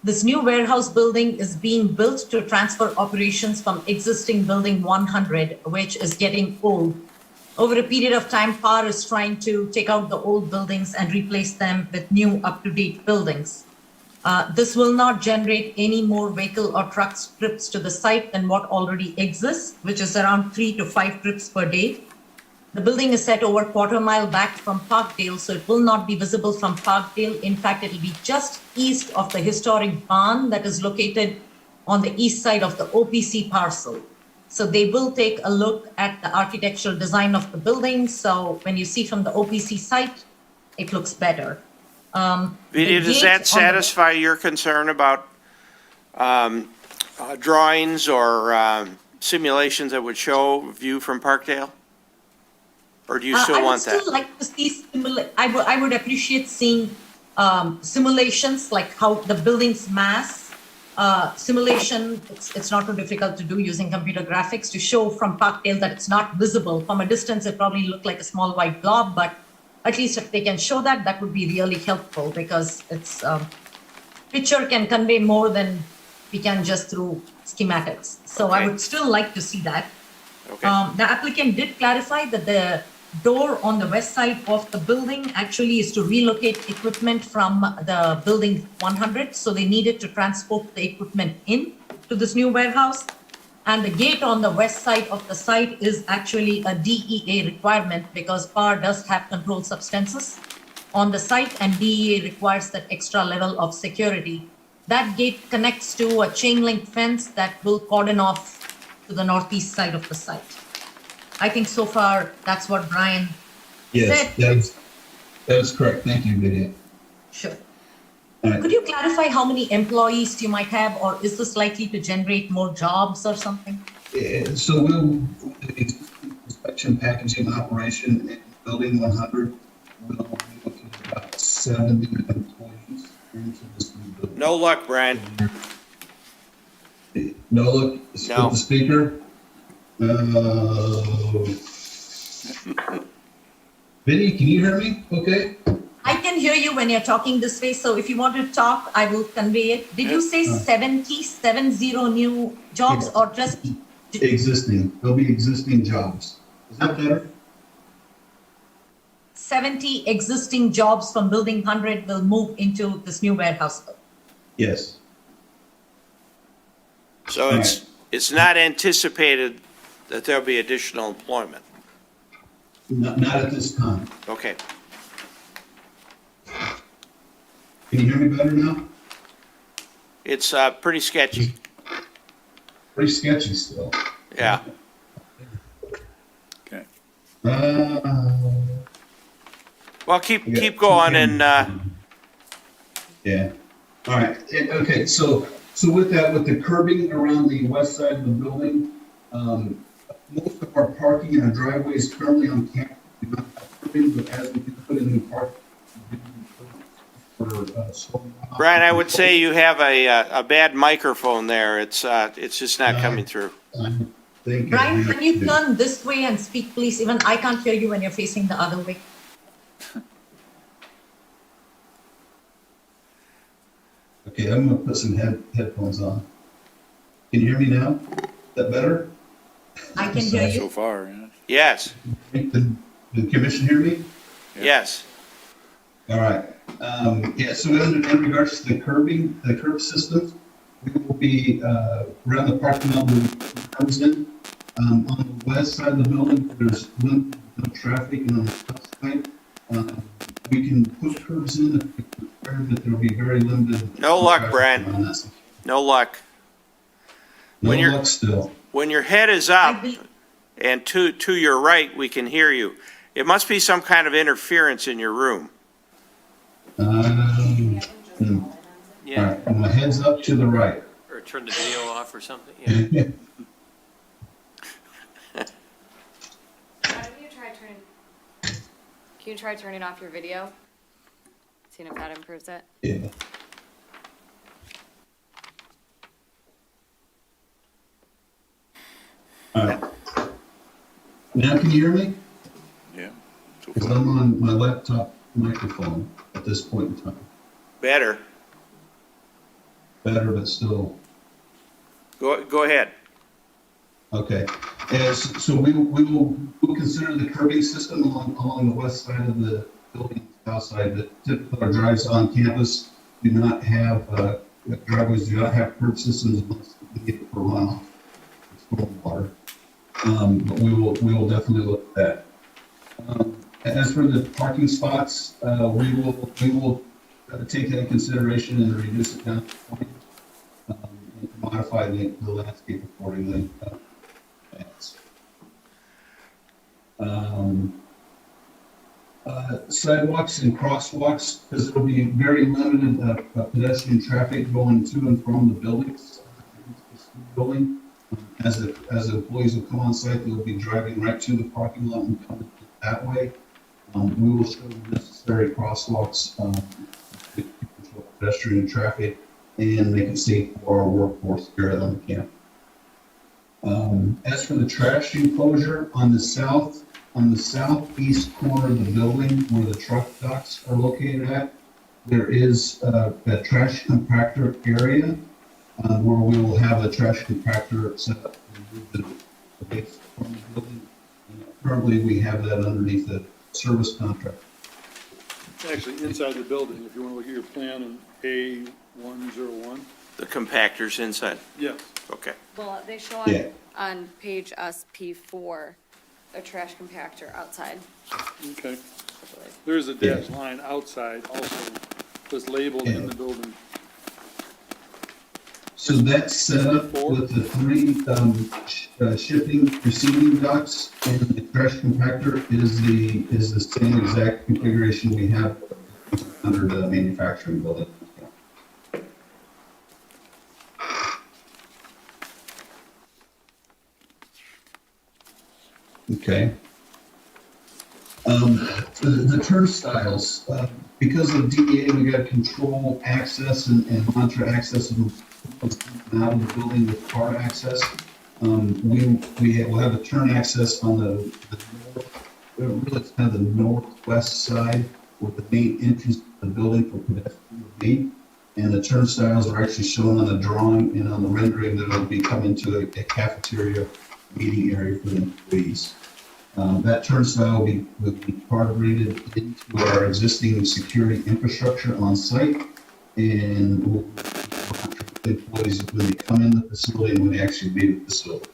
J: This new warehouse building is being built to transfer operations from existing building 100, which is getting old. Over a period of time, PAR is trying to take out the old buildings and replace them with new up-to-date buildings. This will not generate any more vehicle or truck trips to the site than what already exists, which is around 3 to 5 trips per day. The building is set over a quarter mile back from Parkdale, so it will not be visible from Parkdale. In fact, it will be just east of the historic barn that is located on the east side of the OPC parcel. So they will take a look at the architectural design of the building. So when you see from the OPC site, it looks better.
A: Does that satisfy your concern about drawings or simulations that would show view from Parkdale? Or do you still want that?
J: I would still like to see I would appreciate seeing simulations, like how the building's mass simulation. It's not too difficult to do using computer graphics to show from Parkdale that it's not visible. From a distance, it probably looked like a small white blob, but at least if they can show that, that would be really helpful because it's picture can convey more than we can just through schematics. So I would still like to see that.
A: Okay.
J: The applicant did clarify that the door on the west side of the building actually is to relocate equipment from the building 100. So they needed to transport the equipment in to this new warehouse. And the gate on the west side of the site is actually a DEA requirement because PAR does have controlled substances on the site and DEA requires that extra level of security. That gate connects to a chain link fence that will cordon off to the northeast side of the site. I think so far that's what Brian
L: Yes,
J: said.
L: that is correct. Thank you, Lydia.
J: Sure.
L: All right.
J: Could you clarify how many employees you might have, or is this likely to generate more jobs or something?
L: So we'll, inspection packaging operation in building 100, we'll be looking at about 70 employees into this new building.
A: No luck, Brian.
L: No look,
A: No.
L: with the speaker. Vinny, can you hear me? Okay.
J: I can hear you when you're talking this way, so if you want to talk, I will convey it. Did you say 70 new jobs or just?
L: Existing, there'll be existing jobs. Is that better?
J: 70 existing jobs from Building 100 will move into this new warehouse.
L: Yes.
A: So it's not anticipated that there'll be additional employment.
L: Not at this time.
A: Okay.
L: Can you hear me better now?
A: It's pretty sketchy.
L: Pretty sketchy still.
A: Yeah.
C: Okay.
A: Well, keep going and
L: Yeah. All right. Okay. So with that, with the curbing around the west side of the building, most of our parking in our driveways currently on campus do not have curbing, but as we can put in new parking for slowing down.
A: Brian, I would say you have a bad microphone there. It's just not coming through.
J: Brian, can you turn this way and speak, please? Even I can't hear you when you're facing the other way.
L: Okay, I'm gonna put some headphones on. Can you hear me now? Is that better?
J: I can hear
C: So
J: you.
C: far, yeah.
A: Yes.
L: The commission hear me?
A: Yes.
L: All right. Yeah, so in regards to the curbing, the curb systems, we will be around the parking lot where the curbs in. On the west side of the building, there's limited traffic, and on the south side, we can put curbs in if it's required, but there'll be very limited.
A: No luck,
L: traffic
A: Brian.
L: on that.
A: No luck.
L: No
A: When you're-
L: luck still.
A: When your head is up and to your right, we can hear you. It must be some kind of interference in your room.
L: All right, and my head's up to the right.
D: Or turn the video off or something,
L: Yeah.
N: Why don't you try turning, can you try turning off your video? Seeing if that improves it.
L: Yeah. All right. Now can you hear me?
C: Yeah. So
L: Because
C: far.
L: I'm on my laptop microphone at this point in time.
A: Better.
L: Better, but still.
A: Go ahead.
L: Okay. So we'll consider the curbing system along the west side of the building, south side. The typical our drives on campus do not have, driveways do not have curb systems unless we get it for runoff. Stormwater. But we will definitely look at that. As for the parking spots, we will take that into consideration and reduce it down to 20, and modify the landscape accordingly. Sidewalks and crosswalks, because there will be very limited pedestrian traffic going to and from the buildings. As employees will come on site, they'll be driving right to the parking lot and coming that way. We will show the necessary crosswalks to control pedestrian traffic. and make it safe for our workforce here on the camp. As for the trash enclosure on the southeast corner of the building where the truck docks are located at, there is a trash compactor area where we will have a trash compactor set up to remove the waste from the building. Currently, we have that underneath the service contract.
H: Actually, inside the building, if you want to look at your plan on A101.
A: The compactor's inside.
H: Yes.
A: Okay.
N: Well, they show
L: Yeah.
N: on page SP4, a trash compactor outside.
H: Okay. There's a dash line outside also was labeled in the building.
L: So that's set up with the 3 shipping receiving docks, and the trash compactor is the same exact configuration we have under the manufacturing building. Okay. The turnstiles, because of DEA, we got to control access and monitor access of out of the building with car access. We'll have a turn access on the north, really it's kind of the northwest side where the main entrance to the building for pedestrians would be. And the turnstiles are actually shown on the drawing and on the rendering that it'll be coming to a cafeteria meeting area for the employees. That turnstile will be integrated into our existing security infrastructure on site, and we'll employees when they come in the facility and when they actually leave the facility.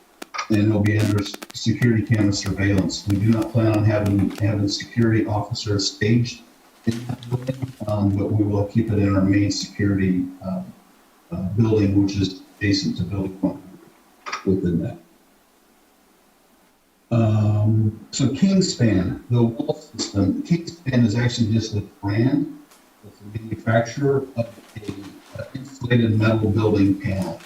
L: And it'll be under security camera surveillance. We do not plan on having security officers staged in that building, but we will keep it in our main security building, which is adjacent to building 100 within that. So Kingspan, the wall system, Kingspan is actually just a brand. It's a manufacturer of an insulated metal building panel.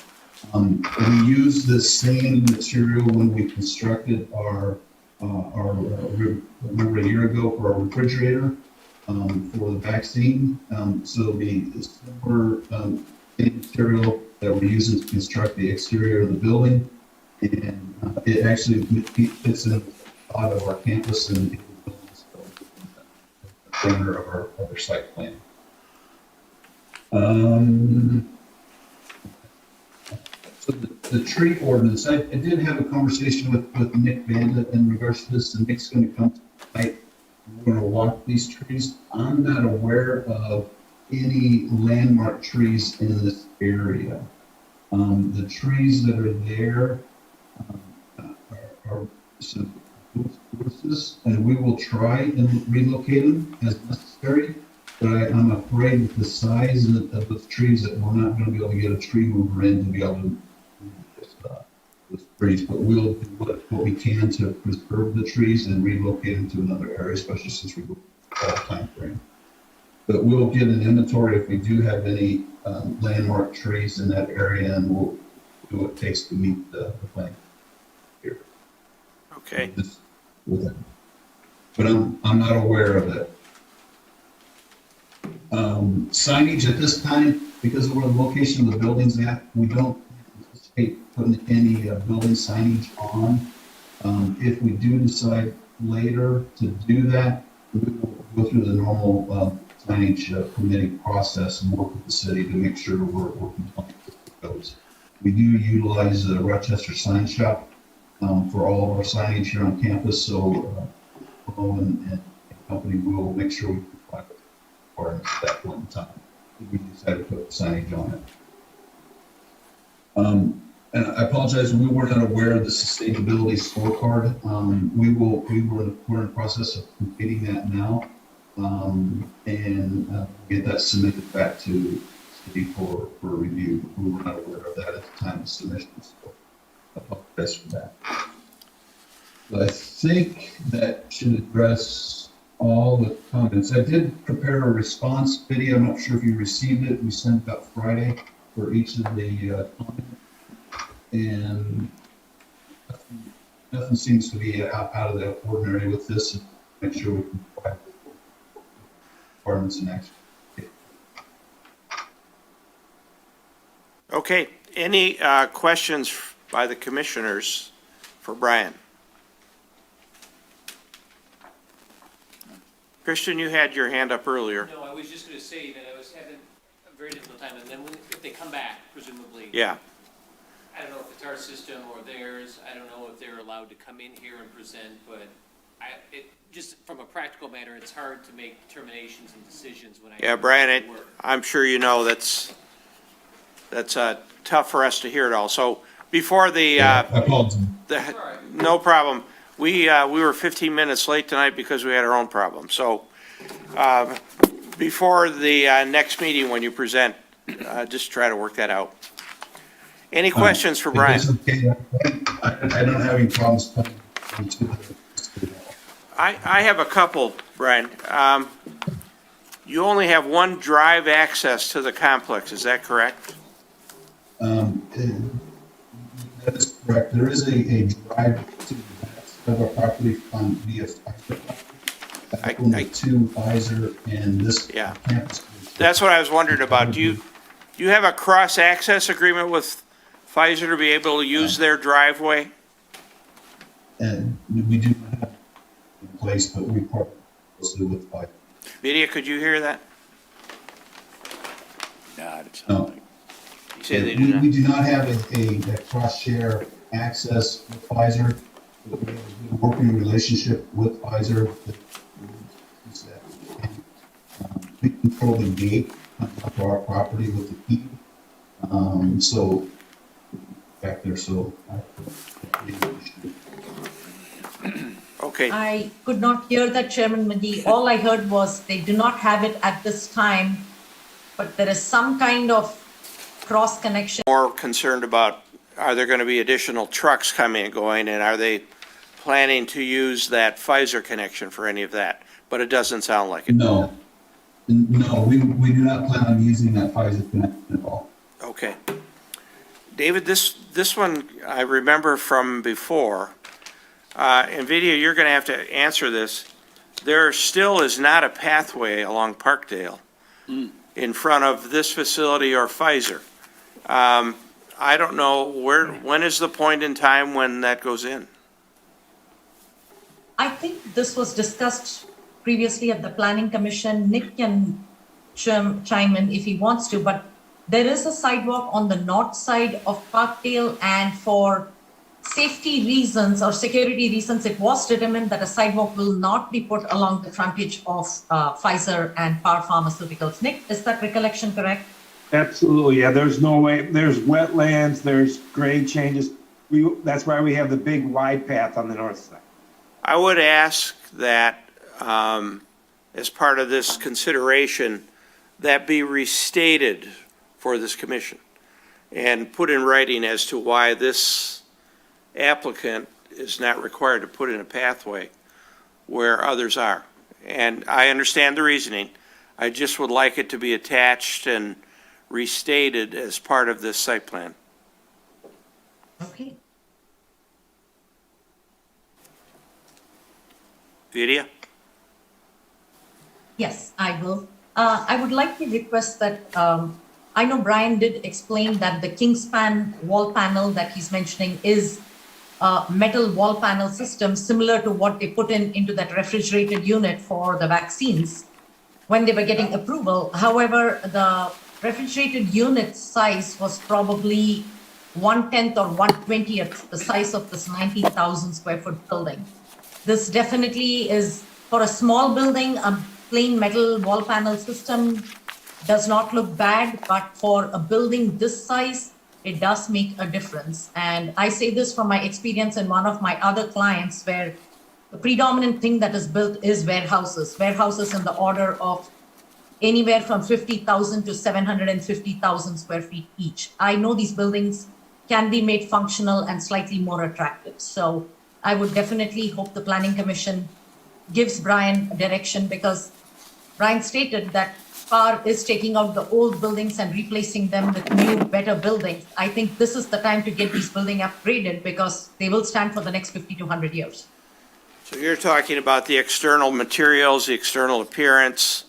L: We use the same material when we constructed remember a year ago for our refrigerator for the vaccine. So it'll be a similar material that we're using to construct the exterior of the building. And it actually fits in a lot of our campus and the corner of our other site plan. So the tree ordinance, I did have a conversation with Nick Vanda in regards to this, and Nick's going to come tonight. We're going to walk these trees. I'm not aware of any landmark trees in this area. The trees that are there are some spruces, and we will try and relocate them as necessary. But I'm afraid with the size of those trees that we're not going to be able to get a tree mover in to be able to move those trees. But we'll do what we can to preserve the trees and relocate them to another area, especially since we go fall time frame. But we'll get an inventory if we do have any landmark trees in that area, and we'll do what it takes to meet the plan here.
A: Okay.
L: With it. But I'm not aware of it. Signage at this time, because of where the location of the building's at, we don't anticipate putting any building signage on. If we do decide later to do that, we will go through the normal signage permitting process and work with the city to make sure we're compliant with the codes. We do utilize the Rochester Sign Shop for all of our signage here on campus, so and the company will make sure we comply with requirements at that point in time. We decided to put signage on it. And I apologize, we were not aware of the sustainability scorecard. We're in the process of completing that now, and get that submitted back to city for review. We were not aware of that at the time of submission, so I apologize for that. But I think that should address all the comments. I did prepare a response video. I'm not sure if you received it. We sent it out Friday for each of the comments. And nothing seems to be out of the ordinary with this. Make sure we comply with requirements and action.
A: Okay, any questions by the commissioners for Brian? Christian, you had your hand up earlier.
D: No, I was just gonna say that I was having a very difficult time, and then if they come back, presumably.
A: Yeah.
D: I don't know if it's our system or theirs, I don't know if they're allowed to come in here and present, but just from a practical matter, it's hard to make determinations and decisions when I.
A: Yeah, Brian, I'm sure you know that's tough for us to hear it all. So before no problem. We were 15 minutes late tonight because we had our own problem. So before the next meeting, when you present, just try to work that out. Any questions for Brian?
L: I don't have any problems.
A: I have a couple, Brian. You only have one drive access to the complex, is that correct?
L: That is correct. There is a drive to the back of our property on via to Pfizer and this campus.
A: That's what I was wondering about. Do you have a cross-access agreement with Pfizer to be able to use their driveway?
L: And we do not have in place, but we partner closely with Pfizer.
A: Vidya, could you hear that?
L: No.
A: You say they do not?
L: We do not have a cross-share access with Pfizer. But we have a good working relationship with Pfizer. We control the gate to our property with the key. So back there,
A: Okay.
J: I could not hear that, Chairman McGee. All I heard was they do not have it at this time, but there is some kind of cross connection.
A: More concerned about, are there going to be additional trucks coming and going, and are they planning to use that Pfizer connection for any of that? But it doesn't sound like it.
L: No, we do not plan on using that Pfizer connection at all.
A: Okay. David, this one I remember from before. And Vidya, you're going to have to answer this. There still is not a pathway along Parkdale in front of this facility or Pfizer. I don't know when is the point in time when that goes in?
J: I think this was discussed previously at the Planning Commission. Nick can chime in if he wants to, but there is a sidewalk on the north side of Parkdale, and for safety reasons or security reasons, it was determined that a sidewalk will not be put along the frontage of Pfizer and Par Pharmaceuticals. Nick, is that recollection correct?
M: Absolutely, yeah, there's no way, there's wetlands, there's grade changes. That's why we have the big wide path on the north side.
A: I would ask that, as part of this consideration, that be restated for this commission and put in writing as to why this applicant is not required to put in a pathway where others are. And I understand the reasoning. I just would like it to be attached and restated as part of this site plan.
J: Okay.
A: Vidya?
J: Yes, I will. I would like to request that, I know Brian did explain that the Kingspan wall panel that he's mentioning is a metal wall panel system similar to what they put into that refrigerated unit for the vaccines when they were getting approval. However, the refrigerated unit size was probably 1/10 or 1/20th the size of this 90,000 square foot building. This definitely is, for a small building, a plain metal wall panel system does not look bad, but for a building this size, it does make a difference. And I say this from my experience in one of my other clients, where the predominant thing that is built is warehouses in the order of anywhere from 50,000 to 750,000 square feet each. I know these buildings can be made functional and slightly more attractive. So I would definitely hope the Planning Commission gives Brian direction, because Brian stated that Par is taking out the old buildings and replacing them with new, better buildings. I think this is the time to get these buildings upgraded, because they will stand for the next 50 to 100 years.
A: So you're talking about the external materials, the external appearance,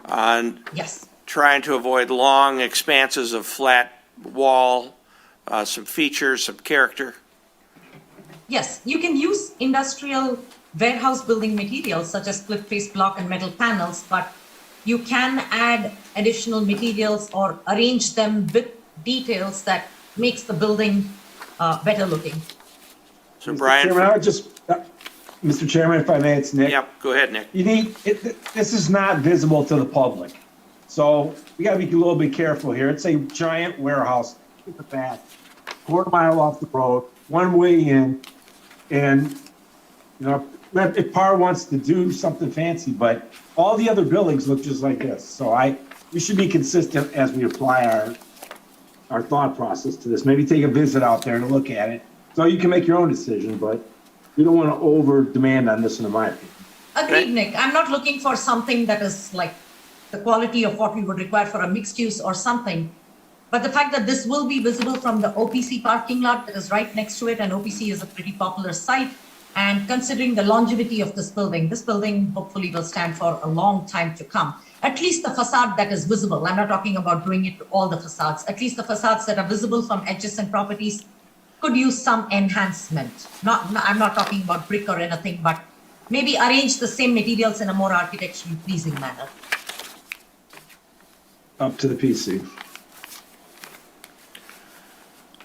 A: and
J: yes,
A: trying to avoid long expanses of flat wall, some features, some character.
J: Yes, you can use industrial warehouse building materials such as split face block and metal panels, but you can add additional materials or arrange them with details that makes the building better looking.
A: So
M: Mr.
A: Brian,
M: Chairman, I would just, Mr. Chairman, if I may, it's Nick.
A: yep, go ahead, Nick.
M: You need, this is not visible to the public. So we gotta be a little bit careful here. It's a giant warehouse, look at that, quarter mile off the road, one way in. And, you know, if PAR wants to do something fancy, but all the other buildings look just like this. So we should be consistent as we apply our thought process to this. Maybe take a visit out there to look at it. So you can make your own decision, but we don't want to over demand on this one, in my opinion.
J: Agreed, Nick. I'm not looking for something that is like the quality of what we would require for a mixed use or something. But the fact that this will be visible from the OPC parking lot that is right next to it, and OPC is a pretty popular site, and considering the longevity of this building hopefully will stand for a long time to come. At least the facade that is visible, I'm not talking about doing it to all the facades, at least the facades that are visible from adjacent properties could use some enhancement. I'm not talking about brick or anything, but maybe arrange the same materials in a more architecturally pleasing manner.
M: Up to the PC.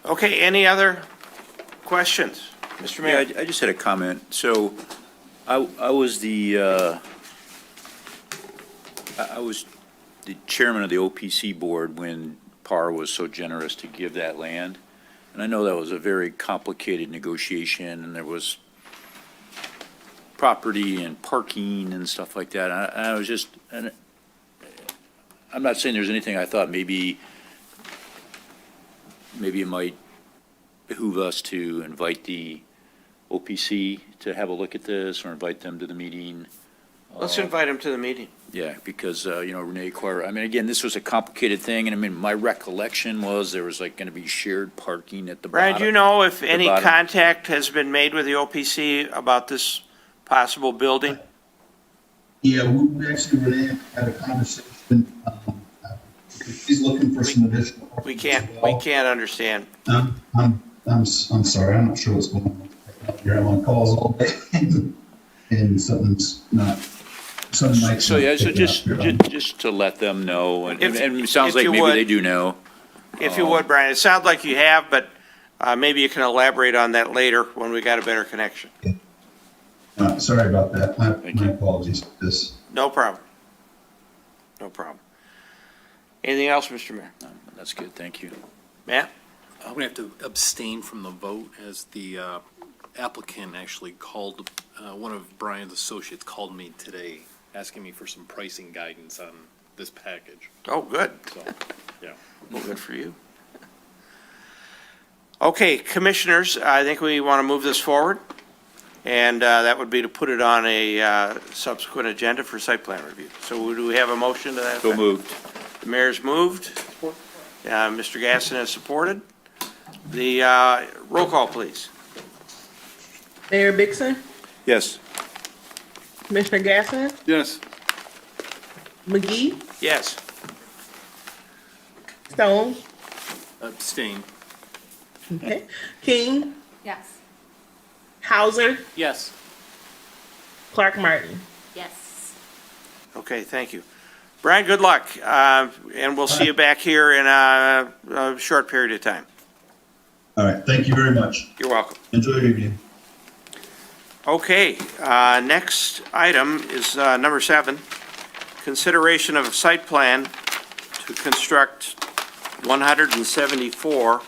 A: Okay, any other questions? Mr. Mayor?
C: Yeah, I just had a comment. So I was the chairman of the OPC board when PAR was so generous to give that land. And I know that was a very complicated negotiation, and there was property and parking and stuff like that. I was just, and I'm not saying there's anything I thought maybe it might behoove us to invite the OPC to have a look at this, or invite them to the meeting.
A: Let's invite him to the meeting.
C: Yeah, because, Renee Clark, I mean, again, this was a complicated thing, and I mean, my recollection was there was like going to be shared parking at the bottom.
A: Brian, do you know if
C: the
A: any
C: bottom.
A: contact has been made with the OPC about this possible building?
L: Yeah, we actually, Renee, had a conversation. She's looking for some additional.
A: We can't understand.
L: I'm sorry, I'm not sure what's going on. Here I'm on calls all day, and something's not. Something might.
C: So, yeah, so
L: not
C: just
L: pick up.
C: just to let them know, and
A: If-
C: it sounds
A: if
C: like
A: you
C: maybe
A: would.
C: they do know.
A: If you would, Brian, it sounds like you have, but maybe you can elaborate on that later when we got a better connection.
L: Sorry about that.
C: Thank
L: My
C: you.
L: apologies for this.
A: No problem. No problem. Anything else, Mr. Mayor?
C: That's good, thank you.
A: Matt?
B: I'm going to have to abstain from the vote, as the applicant actually called, one of Brian's associates called me today, asking me for some pricing guidance on this package.
A: Oh, good.
B: So, yeah.
A: Well, good for you. Okay, commissioners, I think we want to move this forward, and that would be to put it on a subsequent agenda for site plan review. So do we have a motion to that
C: So
A: effect?
C: moved.
A: The mayor's moved. Mr. Gasson has supported. The roll call, please.
G: Mayor Bixon,
C: Yes.
G: Commissioner Gasson,
H: Yes.
G: McGee,
A: Yes.
G: Stone,
B: Abstain.
G: okay, King,
N: Yes.
G: Hauser,
B: Yes.
G: Clark Martin.
N: Yes.
A: Okay, thank you. Brian, good luck, and we'll see you back here in a short period of time.
L: All right, thank you very much.
A: You're welcome.
L: Enjoy your evening.
A: Okay, next item is number 7, consideration of a site plan to construct 174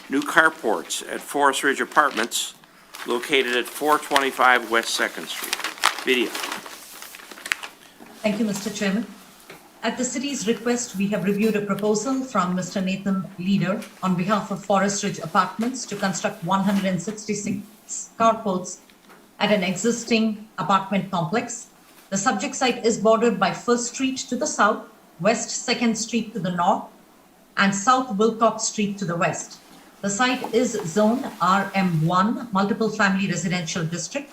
A: new carports at Forest Ridge Apartments located at 425 West 2nd Street. Video.
J: Thank you, Mr. Chairman. At the city's request, we have reviewed a proposal from Mr. Nathan Leader on behalf of Forest Ridge Apartments to construct 166 carports at an existing apartment complex. The subject site is bordered by First Street to the south, West 2nd Street to the north, and South Wilcox Street to the west. The site is zoned RM1, Multiple Family Residential District.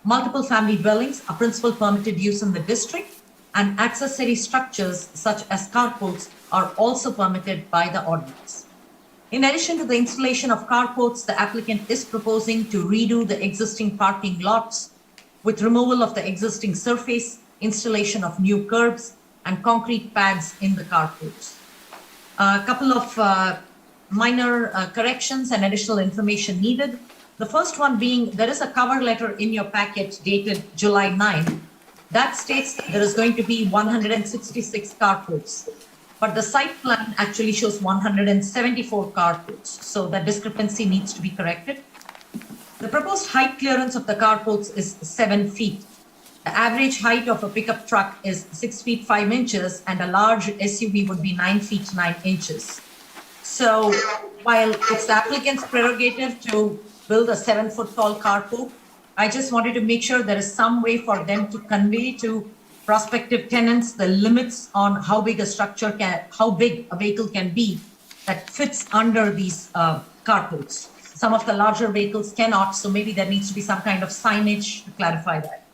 J: Multiple family dwellings are principal permitted use in the district, and accessory structures such as carports are also permitted by the ordinance. In addition to the installation of carports, the applicant is proposing to redo the existing parking lots with removal of the existing surface, installation of new curbs, and concrete pads in the carports. A couple of minor corrections and additional information needed. The first one being, there is a cover letter in your packet dated July 9 that states that there is going to be 166 carports, but the site plan actually shows 174 carports, so that discrepancy needs to be corrected. The proposed height clearance of the carports is 7 feet. The average height of a pickup truck is 6 feet 5 inches, and a large SUV would be 9 feet 9 inches. So while it's the applicant's prerogative to build a 7-foot tall carport, I just wanted to make sure there is some way for them to convey to prospective tenants the limits on how big how big a vehicle can be that fits under these carports. Some of the larger vehicles cannot, so maybe there needs to be some kind of signage to clarify that.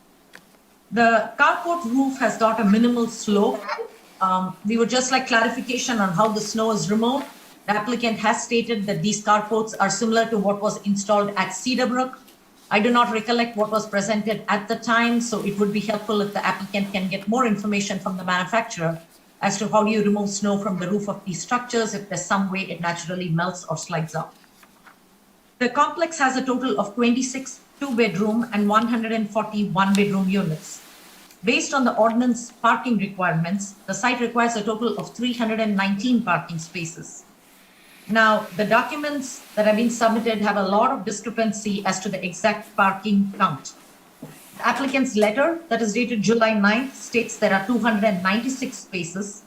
J: The carport roof has got a minimal slope. We would just like clarification on how the snow is removed. The applicant has stated that these carports are similar to what was installed at Cedarbrook. I do not recollect what was presented at the time, so it would be helpful if the applicant can get more information from the manufacturer as to how do you remove snow from the roof of these structures, if there's some way it naturally melts or slides out. The complex has a total of 26 two-bedroom and 140 one-bedroom units. Based on the ordinance parking requirements, the site requires a total of 319 parking spaces. Now, the documents that have been submitted have a lot of discrepancy as to the exact parking count. The applicant's letter that is dated July 9th states there are 296 spaces.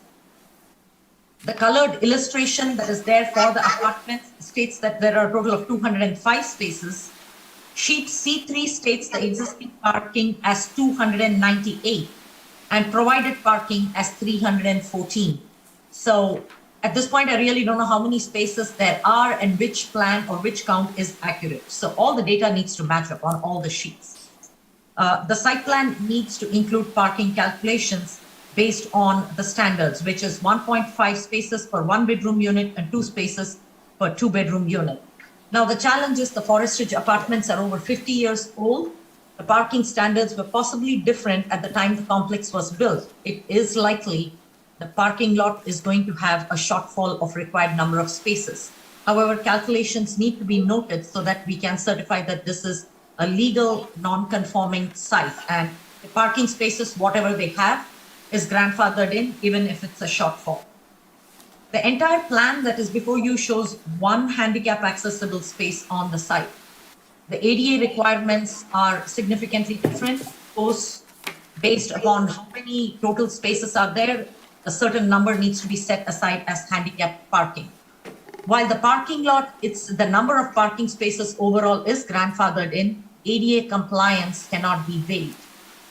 J: The colored illustration that is there for the apartment states that there are a total of 205 spaces. Sheet C3 states the existing parking as 298 and provided parking as 314. So at this point, I really don't know how many spaces there are and which plan or which count is accurate. So all the data needs to match up on all the sheets. The site plan needs to include parking calculations based on the standards, which is 1.5 spaces per one-bedroom unit and 2 spaces per two-bedroom unit. Now, the challenge is the Forest Ridge apartments are over 50 years old. The parking standards were possibly different at the time the complex was built. It is likely the parking lot is going to have a shortfall of required number of spaces. However, calculations need to be noted so that we can certify that this is a legal non-conforming site, and the parking spaces, whatever they have, is grandfathered in, even if it's a shortfall. The entire plan that is before you shows one handicap accessible space on the site. The ADA requirements are significantly different. Of course, based upon how many total spaces are there, a certain number needs to be set aside as handicap parking. While the parking lot, the number of parking spaces overall is grandfathered in, ADA compliance cannot be waived.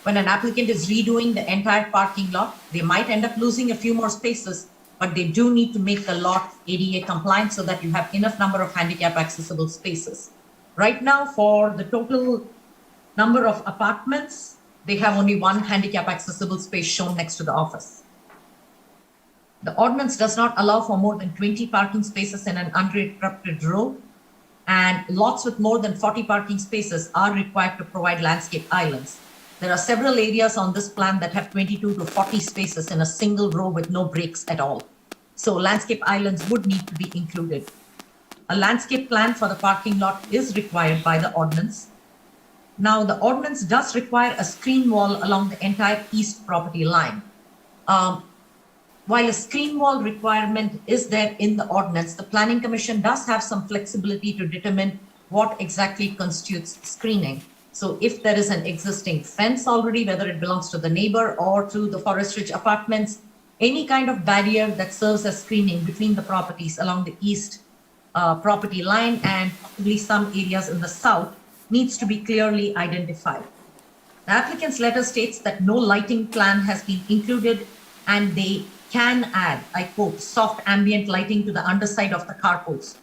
J: When an applicant is redoing the entire parking lot, they might end up losing a few more spaces, but they do need to make the lot ADA compliant so that you have enough number of handicap accessible spaces. Right now, for the total number of apartments, they have only one handicap accessible space shown next to the office. The ordinance does not allow for more than 20 parking spaces in an uninterrupted row, and lots with more than 40 parking spaces are required to provide landscape islands. There are several areas on this plan that have 22 to 40 spaces in a single row with no breaks at all. So landscape islands would need to be included. A landscape plan for the parking lot is required by the ordinance. Now, the ordinance does require a screen wall along the entire east property line. While a screen wall requirement is there in the ordinance, the Planning Commission does have some flexibility to determine what exactly constitutes screening. So if there is an existing fence already, whether it belongs to the neighbor or to the Forest Ridge apartments, any kind of barrier that serves as screening between the properties along the east property line and possibly some areas in the south needs to be clearly identified. The applicant's letter states that no lighting plan has been included, and they can add, I quote, soft ambient lighting to the underside of the carports.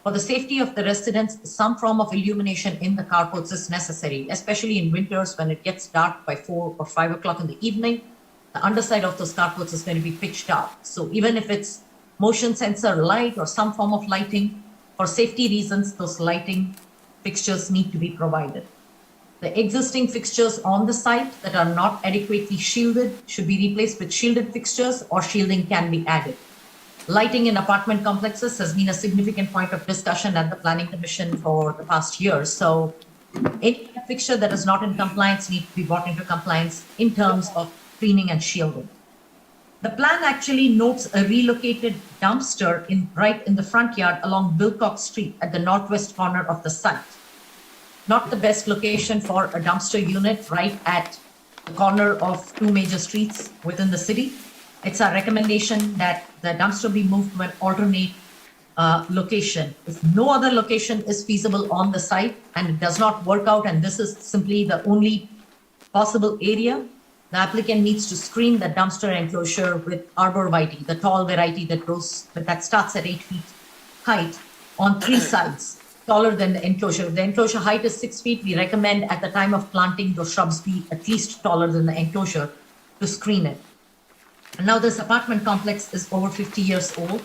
J: For the safety of the residents, some form of illumination in the carports is necessary, especially in winters when it gets dark by 4 or 5 o'clock in the evening. The underside of those carports is going to be pitch dark. So even if it's motion sensor light or some form of lighting. For safety reasons, those lighting fixtures need to be provided. The existing fixtures on the site that are not adequately shielded should be replaced with shielded fixtures, or shielding can be added. Lighting in apartment complexes has been a significant point of discussion at the Planning Commission for the past year. So any fixture that is not in compliance needs to be brought into compliance in terms of screening and shielding. The plan actually notes a relocated dumpster right in the front yard along Wilcox Street at the northwest corner of the site. Not the best location for a dumpster unit right at the corner of two major streets within the city. It's our recommendation that the dumpster be moved to an alternate location. If no other location is feasible on the site and it does not work out, and this is simply the only possible area, the applicant needs to screen the dumpster enclosure with arborvitae, the tall variety that starts at 8 feet height on three sides, taller than the enclosure. If the enclosure height is 6 feet, we recommend at the time of planting those shrubs be at least taller than the enclosure to screen it. And now this apartment complex is over 50 years old.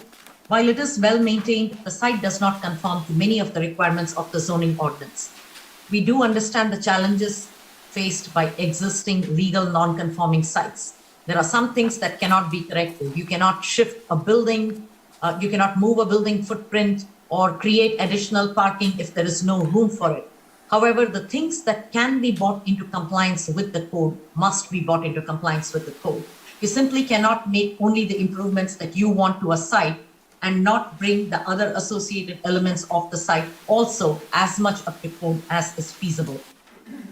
J: While it is well maintained, the site does not conform to many of the requirements of the zoning ordinance. We do understand the challenges faced by existing legal non-conforming sites. There are some things that cannot be corrected. You cannot shift a building, you cannot move a building footprint or create additional parking if there is no room for it. However, the things that can be brought into compliance with the code must be brought into compliance with the code. You simply cannot make only the improvements that you want to a site and not bring the other associated elements of the site also as much up to code as is feasible.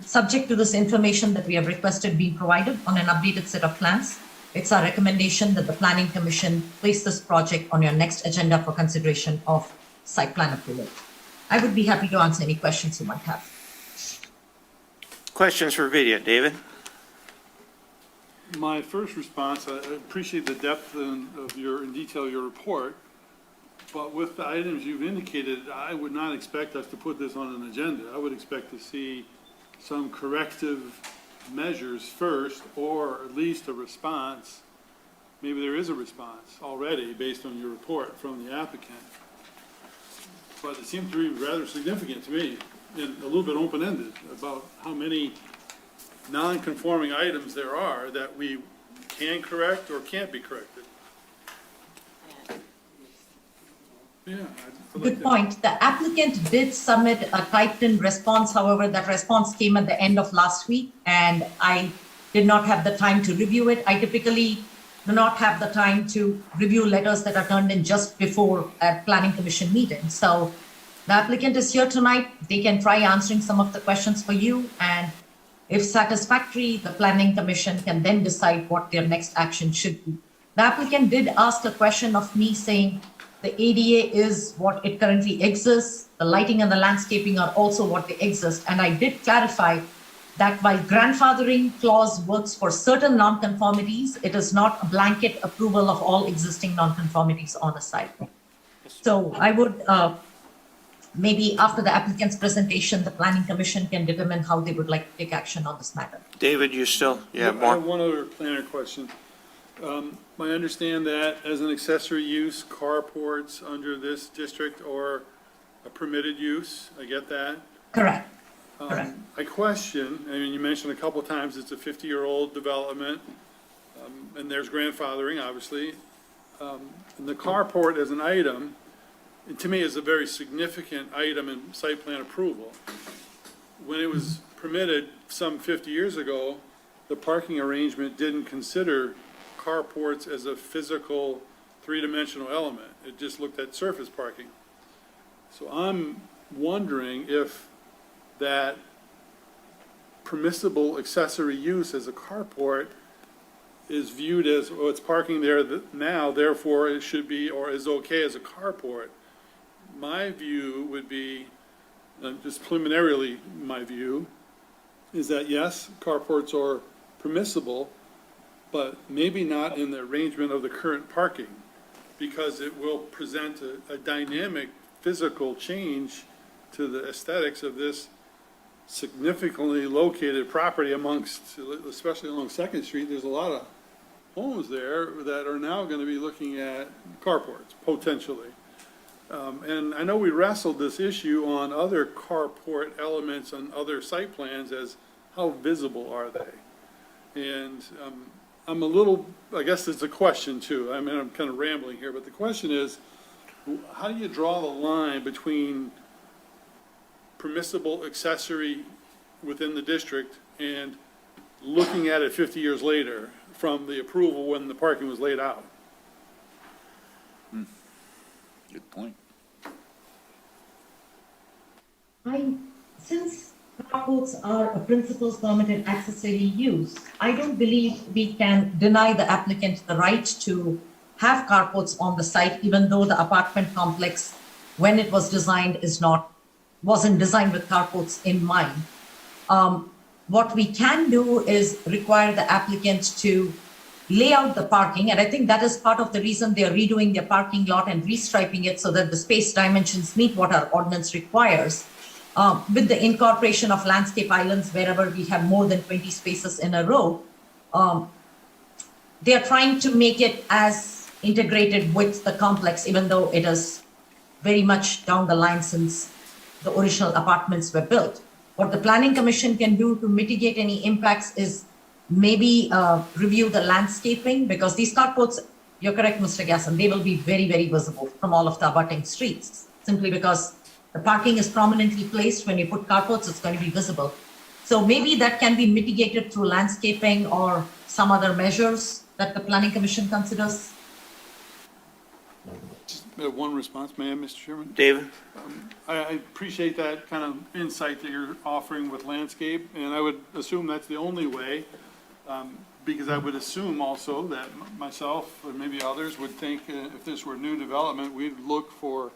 J: Subject to this information that we have requested being provided on an updated set of plans, it's our recommendation that the Planning Commission place this project on your next agenda for consideration of site plan approval. I would be happy to answer any questions you might have.
A: Questions for video, David?
H: My first response, I appreciate the depth of in detail of your report, but with the items you've indicated, I would not expect us to put this on an agenda. I would expect to see some corrective measures first, or at least a response. Maybe there is a response already based on your report from the applicant. But it seemed to be rather significant to me and a little bit open-ended about how many non-conforming items there are that we can correct or can't be corrected. Yeah.
J: Good point. The applicant did submit a typed-in response. However, that response came at the end of last week, and I did not have the time to review it. I typically do not have the time to review letters that are turned in just before a planning commission meeting. So the applicant is here tonight. They can try answering some of the questions for you, and if satisfactory, the planning commission can then decide what their next action should be. The applicant did ask a question of me saying the ADA is what it currently exists. The lighting and the landscaping are also what they exist. And I did clarify that while grandfathering clause works for certain nonconformities, it is not a blanket approval of all existing nonconformities on a site. So I would maybe after the applicant's presentation, the planning commission can determine how they would like to take action on this matter.
A: David, you have
H: I
A: more?
H: have one other planner question. I understand that as an accessory use, carports under this district or a permitted use. I get that.
J: Correct. Correct.
H: I question, I mean, you mentioned a couple of times it's a 50-year-old development, and there's grandfathering, obviously. And the carport as an item, and to me, is a very significant item in site plan approval. When it was permitted some 50 years ago, the parking arrangement didn't consider carports as a physical three-dimensional element. It just looked at surface parking. So I'm wondering if that permissible accessory use as a carport is viewed as, oh, it's parking there now, therefore it should be, or is okay as a carport. My view would be, just preliminarily my view, is that yes, carports are permissible, but maybe not in the arrangement of the current parking, because it will present a dynamic physical change to the aesthetics of this significantly located property amongst, especially along 2nd Street. There's a lot of homes there that are now going to be looking at carports, potentially. And I know we wrestled this issue on other carport elements on other site plans as how visible are they? And I'm a little, I guess it's a question too. I mean, I'm kind of rambling here, but the question is, how do you draw the line between permissible accessory within the district and looking at it 50 years later from the approval when the parking was laid out?
C: Good point.
J: Since carports are a principal permitted accessory use, I don't believe we can deny the applicant the right to have carports on the site, even though the apartment complex, when it was designed, wasn't designed with carports in mind. What we can do is require the applicant to lay out the parking, and I think that is part of the reason they are redoing their parking lot and restriping it so that the space dimensions meet what our ordinance requires. With the incorporation of landscape islands wherever we have more than 20 spaces in a row, they are trying to make it as integrated with the complex, even though it is very much down the line since the original apartments were built. What the Planning Commission can do to mitigate any impacts is maybe review the landscaping, because these carports, you're correct, Mr. Gasson, they will be very, very visible from all of the abutting streets, simply because the parking is prominently placed. When you put carports, it's going to be visible. So maybe that can be mitigated through landscaping or some other measures that the Planning Commission considers.
H: One response, may I, Mr. Chairman?
A: David?
H: I appreciate that kind of insight that you're offering with landscape, and I would assume that's the only way, because I would assume also that myself, or maybe others, would think if this were new development, we'd look for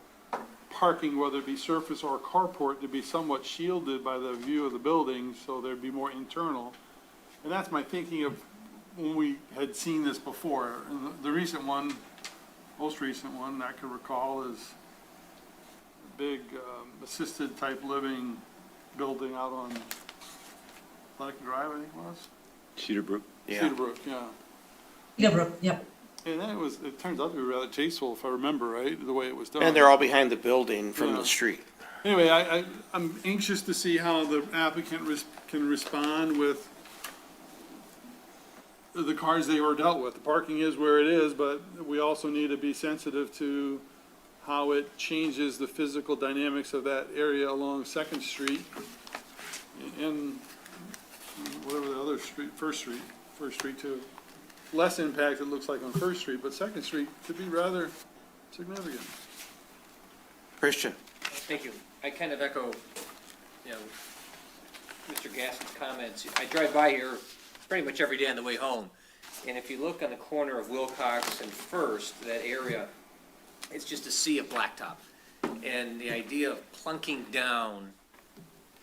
H: parking, whether it be surface or carport, to be somewhat shielded by the view of the building, so there'd be more internal. And that's my thinking of when we had seen this before. And the recent one, most recent one I can recall is a big assisted type living building out on Atlantic Drive, I think it was.
C: Cedarbrook.
A: Yeah.
H: Cedarbrook, yeah.
J: Cedarbrook, yep.
H: And then it turns out to be rather tasteful, if I remember right, the way it was done.
A: And they're all behind the building from
H: Yeah.
A: the street.
H: Anyway, I'm anxious to see how the applicant can respond with the cards they were dealt with. The parking is where it is, but we also need to be sensitive to how it changes the physical dynamics of that area along Second Street and whatever the other street, First Street too. Less impact, it looks like, on First Street, but Second Street could be rather significant.
A: Christian?
D: Thank you. I kind of echo, Mr. Gasson's comments. I drive by here pretty much every day on the way home. And if you look on the corner of Wilcox and First, that area, it's just a sea of blacktop. And the idea of plunking down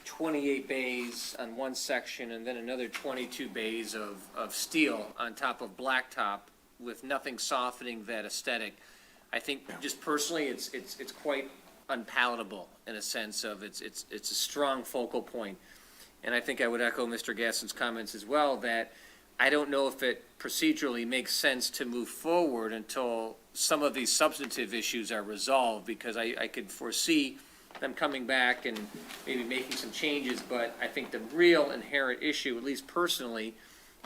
D: 28 bays on one section and then another 22 bays of steel on top of blacktop with nothing softening that aesthetic, I think just personally it's quite unpalatable in a sense of it's a strong focal point. And I think I would echo Mr. Gasson's comments as well, that I don't know if it procedurally makes sense to move forward until some of these substantive issues are resolved, because I could foresee them coming back and maybe making some changes, but I think the real inherent issue, at least personally,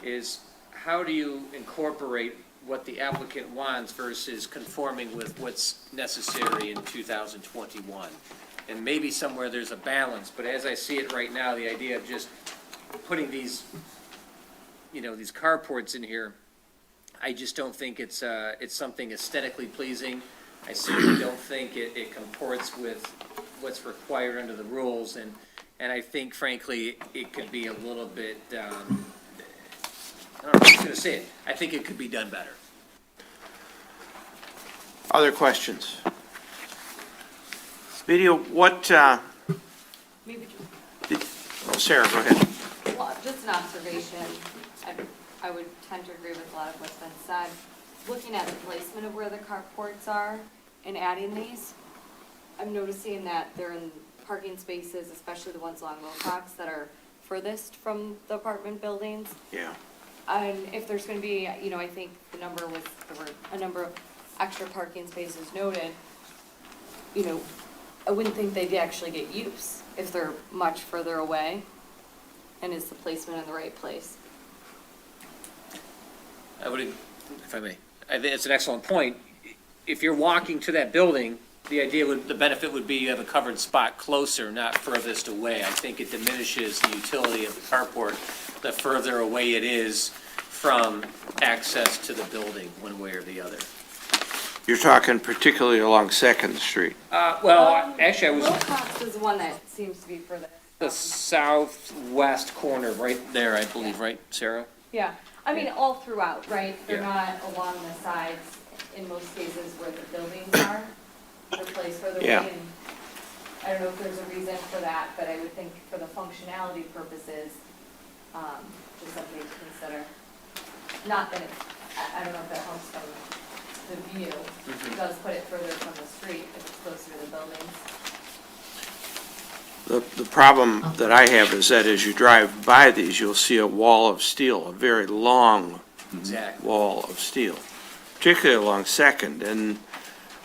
D: is how do you incorporate what the applicant wants versus conforming with what's necessary in 2021? And maybe somewhere there's a balance, but as I see it right now, the idea of just putting these, these carports in here, I just don't think it's something aesthetically pleasing. I simply don't think it comports with what's required under the rules, and I think, frankly, it could be a little bit, I don't know, I'm just going to say it, I think it could be done better.
A: Other questions? Video, what,
N: Maybe
A: Sarah, go ahead.
N: well, just an observation. I would tend to agree with a lot of what's been said. Looking at the placement of where the carports are and adding these, I'm noticing that they're in parking spaces, especially the ones along Wilcox that are furthest from the apartment buildings.
A: Yeah.
N: And if there's gonna be, you know, I think there were a number of extra parking spaces noted, you know, I wouldn't think they'd actually get use if they're much further away. And is the placement in the right place?
D: I would, if I may, I think it's an excellent point. If you're walking to that building, the benefit would be you have a covered spot closer, not furthest away. I think it diminishes the utility of the carport the further away it is from access to the building, one way or the other.
A: You're talking particularly along Second Street.
D: Well, actually, I was
N: Wilcox is the one that seems to be further.
D: the southwest corner, right there, I believe, right, Sarah?
N: Yeah, I mean, all throughout, right? They're
D: Yeah.
N: not along the sides in most cases where the buildings are. They're placed further away.
A: Yeah.
N: And I don't know if there's a reason for that, but I would think for the functionality purposes, just something to consider. Not that it, I don't know if that helps from the view. It does put it further from the street if it's closer to the buildings.
A: The problem that I have is that as you drive by these, you'll see a wall of steel, a very long
D: Exactly.
A: wall of steel, particularly along Second. And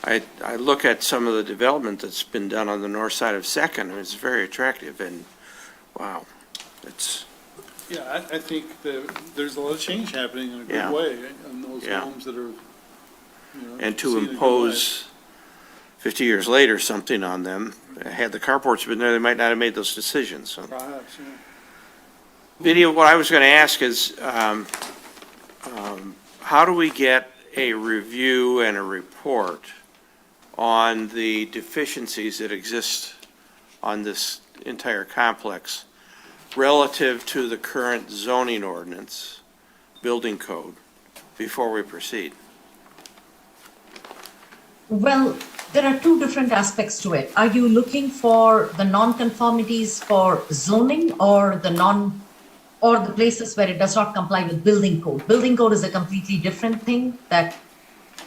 A: I look at some of the development that's been done on the north side of Second, and it's very attractive, and wow, it's,
H: Yeah, I think that there's a lot of change happening in a
A: Yeah.
H: good way on those
A: Yeah.
H: homes that are,
A: and to
H: seen in a good
A: impose 50 years later something on them, had the carports been there, they might not have made those decisions, so.
H: way. Perhaps, yeah.
A: Video, what I was going to ask is, how do we get a review and a report on the deficiencies that exist on this entire complex relative to the current zoning ordinance, building code, before we proceed?
J: Well, there are two different aspects to it. Are you looking for the non-conformities for zoning or or the places where it does not comply with building code? Building code is a completely different thing that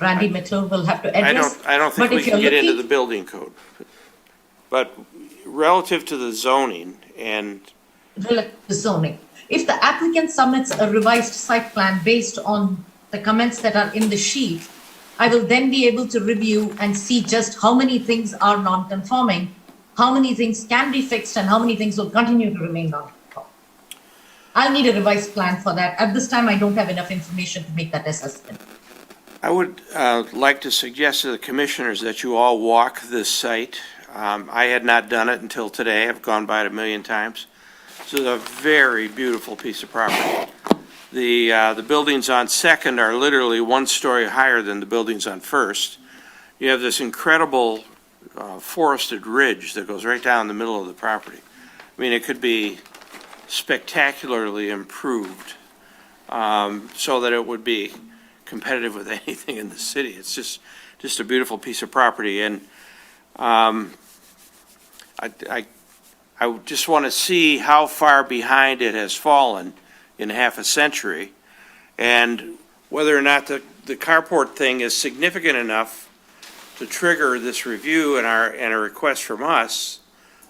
J: Randy McClure will have to address.
A: I don't think
J: But
A: we
J: if
A: can
J: you're
A: get into
J: looking-
A: the building code. But relative to the zoning and,
J: Relative to zoning. If the applicant submits a revised site plan based on the comments that are in the sheet, I will then be able to review and see just how many things are non-conforming, how many things can be fixed, and how many things will continue to remain non-conforming. I'll need a revised plan for that. At this time, I don't have enough information to make that assessment.
A: I would like to suggest to the commissioners that you all walk this site. I had not done it until today. I've gone by it a million times. This is a very beautiful piece of property. The buildings on Second are literally one story higher than the buildings on First. You have this incredible forested ridge that goes right down the middle of the property. I mean, it could be spectacularly improved so that it would be competitive with anything in the city. It's just a beautiful piece of property, and I just want to see how far behind it has fallen in half a century, and whether or not the carport thing is significant enough to trigger this review and a request from us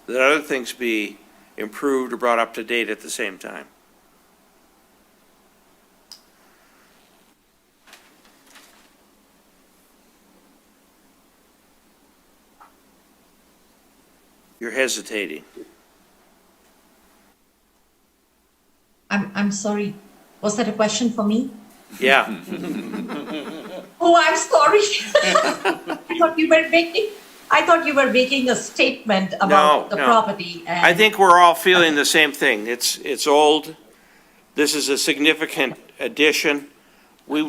A: that other things be improved or brought up to date at the same time. You're hesitating.
J: I'm sorry. Was that a question for me?
A: Yeah.
J: Oh, I'm sorry. I thought you were making a statement about the
A: No.
J: property.
A: I think we're all feeling the same thing. It's old. This is a significant addition. We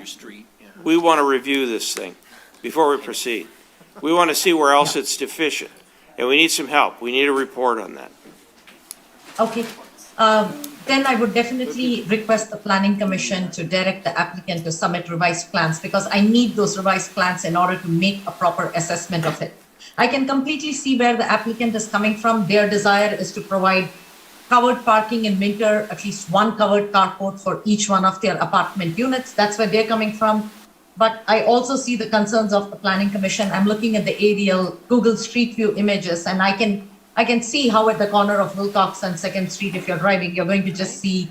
A: want to review this thing before we proceed. We want to see where else it's deficient, and we need some help. We need a report on that.
J: Okay. Then I would definitely request the Planning Commission to direct the applicant to submit revised plans, because I need those revised plans in order to make a proper assessment of it. I can completely see where the applicant is coming from. Their desire is to provide covered parking in winter, at least one covered carport for each one of their apartment units. That's where they're coming from. But I also see the concerns of the Planning Commission. I'm looking at the aerial Google Street View images, and I can see how at the corner of Wilcox and Second Street, if you're driving, you're going to just see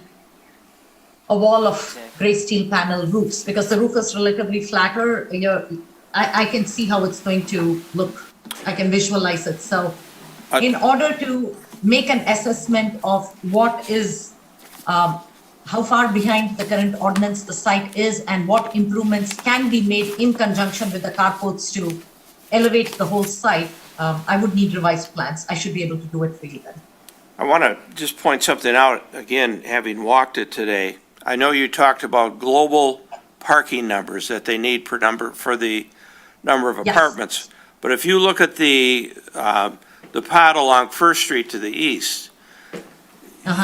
J: a wall of gray steel panel roofs, because the roof is relatively flatter. I can see how it's going to look. I can visualize it. So in order to make an assessment of what is, how far behind the current ordinance the site is and what improvements can be made in conjunction with the carports to elevate the whole site, I would need revised plans. I should be able to do it for you then.
A: I want to just point something out, again, having walked it today. I know you talked about global parking numbers that they need per number for the number of
J: Yes.
A: apartments. But if you look at the pod along First Street to the east,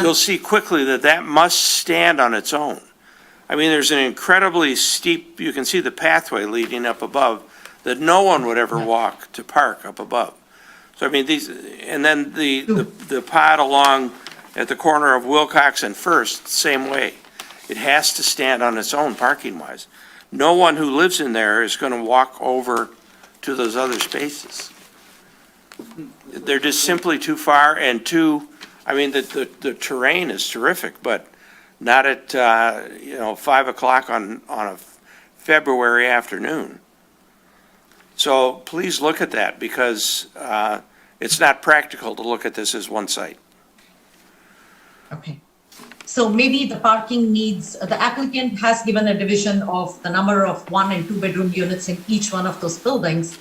A: you'll see quickly that that must stand on its own. I mean, there's an incredibly steep, you can see the pathway leading up above that no one would ever walk to park up above. So I mean, these, and then the pod along at the corner of Wilcox and First, same way. It has to stand on its own parking wise. No one who lives in there is going to walk over to those other spaces. They're just simply too far and too, I mean, the terrain is terrific, but not at, 5 o'clock on a February afternoon. So please look at that, because it's not practical to look at this as one site.
J: Okay. So maybe the parking needs, the applicant has given a division of the number of 1 and 2 bedroom units in each one of those buildings.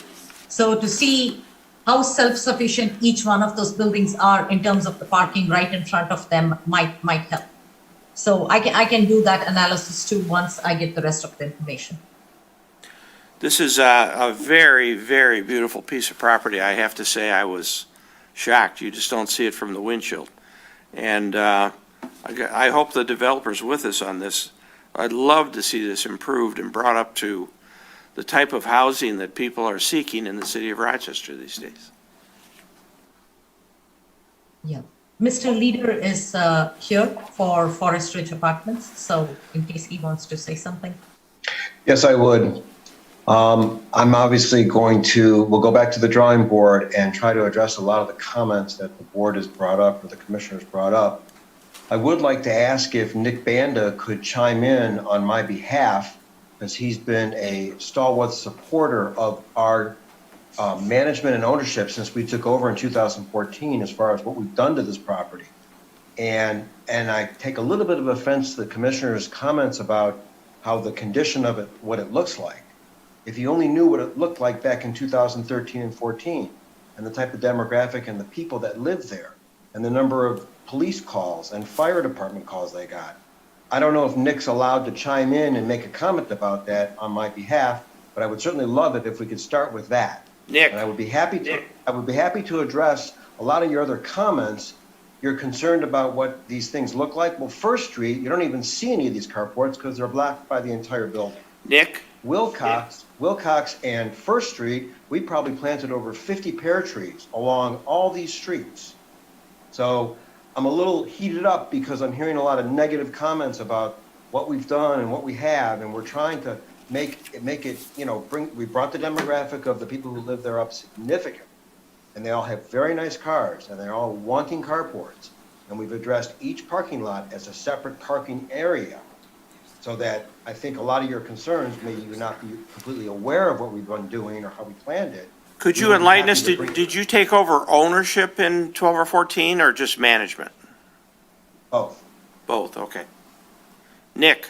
J: So to see how self-sufficient each one of those buildings are in terms of the parking right in front of them might help. So I can do that analysis too once I get the rest of the information.
A: This is a very, very beautiful piece of property. I have to say, I was shocked. You just don't see it from the windshield. And I hope the developer's with us on this. I'd love to see this improved and brought up to the type of housing that people are seeking in the city of Rochester these days.
J: Yeah. Mr. Leader is here for Forest Ridge Apartments, so in case he wants to say something.
O: Yes, I would. I'm obviously we'll go back to the drawing board and try to address a lot of the comments that the board has brought up or the commissioners brought up. I would like to ask if Nick Banda could chime in on my behalf, because he's been a stalwart supporter of our management and ownership since we took over in 2014 as far as what we've done to this property. And I take a little bit of offense to the commissioner's comments about how the condition of it, what it looks like. If you only knew what it looked like back in 2013 and 14, and the type of demographic and the people that lived there, and the number of police calls and fire department calls they got. I don't know if Nick's allowed to chime in and make a comment about that on my behalf, but I would certainly love it if we could start with that.
A: Nick.
O: And I would be happy to address a lot of your other comments. You're concerned about what these things look like. Well, First Street, you don't even see any of these carports because they're blocked by the entire building.
A: Nick?
O: Wilcox and First Street, we probably planted over 50 pear trees along all these streets. So I'm a little heated up because I'm hearing a lot of negative comments about what we've done and what we have, and we're trying to make it, we brought the demographic of the people who live there up significantly, and they all have very nice cars, and they're all wanting carports, and we've addressed each parking lot as a separate parking area, so that I think a lot of your concerns, maybe you not be completely aware of what we've been doing or how we planned it.
A: Could you enlighten us? Did you take over ownership in 12 or 14 or just management?
O: Both.
A: Both, okay. Nick?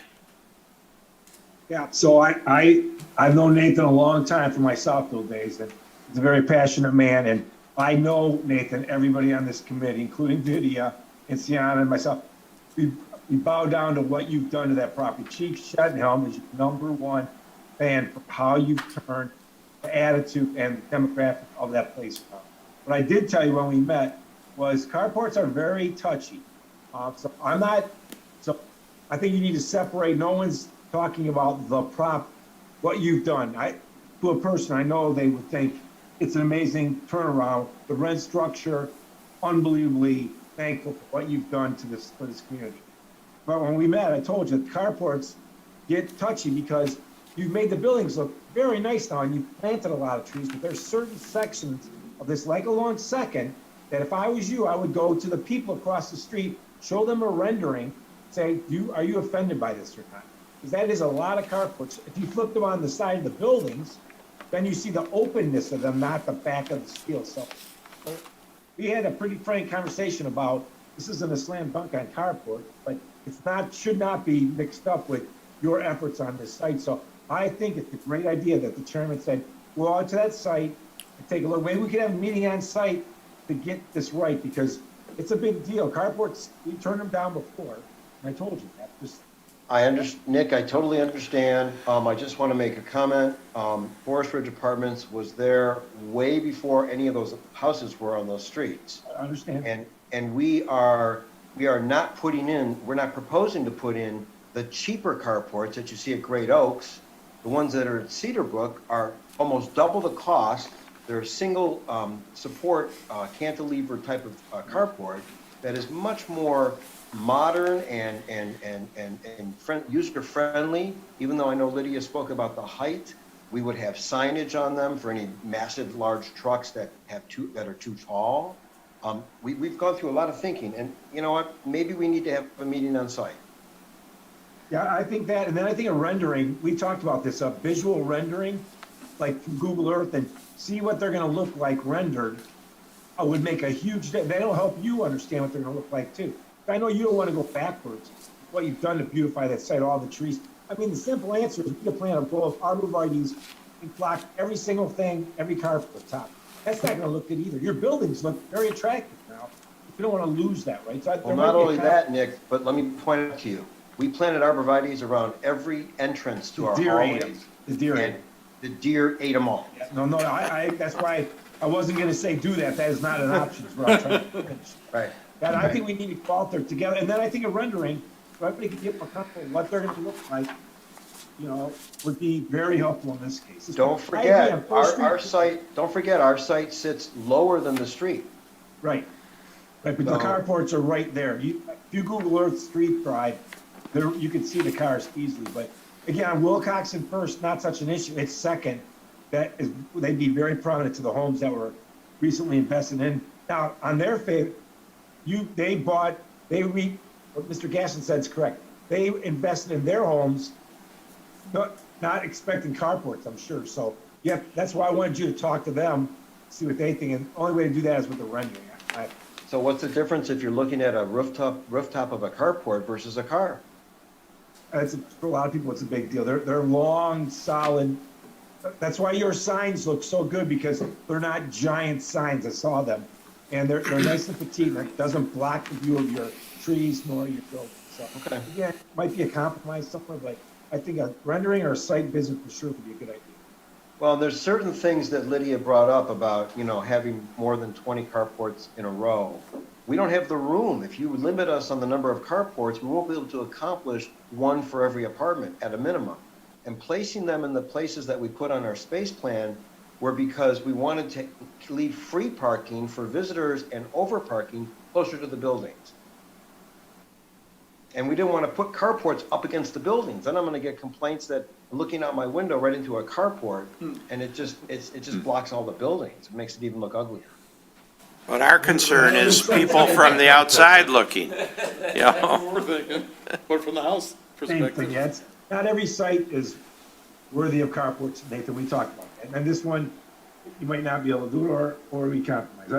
M: Yeah, so I've known Nathan a long time from my Southfield days, and he's a very passionate man, and I know, Nathan, everybody on this committee, including Vidia and Sienna and myself, we bow down to what you've done to that property. Chief Shettenhelm is your #1 fan for how you've turned the attitude and the demographic of that place around. What I did tell you when we met was carports are very touchy. So I think you need to separate. No one's talking about what you've done. To a person, I know they would think it's an amazing turnaround. The rent structure, unbelievably thankful for what you've done for this community. But when we met, I told you, carports get touchy because you've made the buildings look very nice now, and you've planted a lot of trees, but there's certain sections of this, like along Second, that if I was you, I would go to the people across the street, show them a rendering, say, are you offended by this or not? Because that is a lot of carports. If you flip them on the side of the buildings, then you see the openness of them, not the back of the steel. So we had a pretty frank conversation about, this isn't a slam dunk on carport, but it's not, should not be mixed up with your efforts on this site. So I think it's a great idea that the chairman said, go out to that site and take a look. Maybe we could have a meeting on site to get this right, because it's a big deal. Carports, we turned them down before, and I told you that. Just
O: Nick, I totally understand. I just want to make a comment. Forest Ridge Apartments was there way before any of those houses were on those streets.
M: I understand.
O: And we are not putting in, we're not proposing to put in the cheaper carports that you see at Great Oaks. The ones that are at Cedar Brook are almost double the cost. They're a single support cantilever type of carport that is much more modern and user friendly. Even though I know Lydia spoke about the height, we would have signage on them for any massive large trucks that are too tall. We've gone through a lot of thinking, and you know what? Maybe we need to have a meeting on site.
M: Yeah, I think that, and then I think a rendering, we talked about this, a visual rendering, like from Google Earth, and see what they're gonna look like rendered, would make a huge, that'll help you understand what they're gonna look like too. I know you don't wanna go backwards, what you've done to beautify that site, all the trees. I mean, the simple answer is we can plan a row of arborvitae's and block every single thing, every carport top. That's not gonna look good either. Your buildings look very attractive now. You don't wanna lose that, right? So
O: Well, not only that, Nick, but let me point out to you, we planted arborvitae's around every entrance to our hallways.
M: The deer ate them.
O: The deer ate them all.
M: No, that's why I wasn't gonna say do that. That is not an option. Is what I'm trying to finish.
O: Right.
M: And I think we need to go out there together. And then I think a rendering, so everybody can get more comfortable what they're gonna look like, you know, would be very helpful in this case.
O: Don't forget, our site sits lower than the street.
M: Right. Right, but the carports are right there. If you Google Earth Street Pride, there, you can see the cars easily. But again, Wilcox and First, not such an issue. It's second. They'd be very prominent to the homes that were recently invested in. Now, on their favor, what Mr. Gasson said is correct. They invested in their homes, not expecting carports, I'm sure. So, yeah, that's why I wanted you to talk to them, see what they think. And the only way to do that is with the rendering.
O: So what's the difference if you're looking at a rooftop of a carport versus a car?
M: For a lot of people, it's a big deal. They're long, solid. That's why your signs look so good, because they're not giant signs. I saw them, and they're nice and petite. And it doesn't block the view of your trees nor your buildings. So again, it might be a compromise somewhere, but I think a rendering or a site visit for sure would be a good idea.
O: Well, there's certain things that Lydia brought up about, having more than 20 carports in a row. We don't have the room. If you limit us on the number of carports, we won't be able to accomplish one for every apartment at a minimum. And placing them in the places that we put on our space plan were because we wanted to leave free parking for visitors and over parking closer to the buildings. And we didn't want to put carports up against the buildings. Then I'm going to get complaints that I'm looking out my window right into a carport, and it just blocks all the buildings. It makes it even look uglier.
A: But our concern is people from the outside looking,
H: We're thinking, but from the house
M: Same
H: perspective.
M: thing, yeah. Not every site is worthy of carports, Nathan. We talked about that. And this one, you might not be able to do it, or we compromise.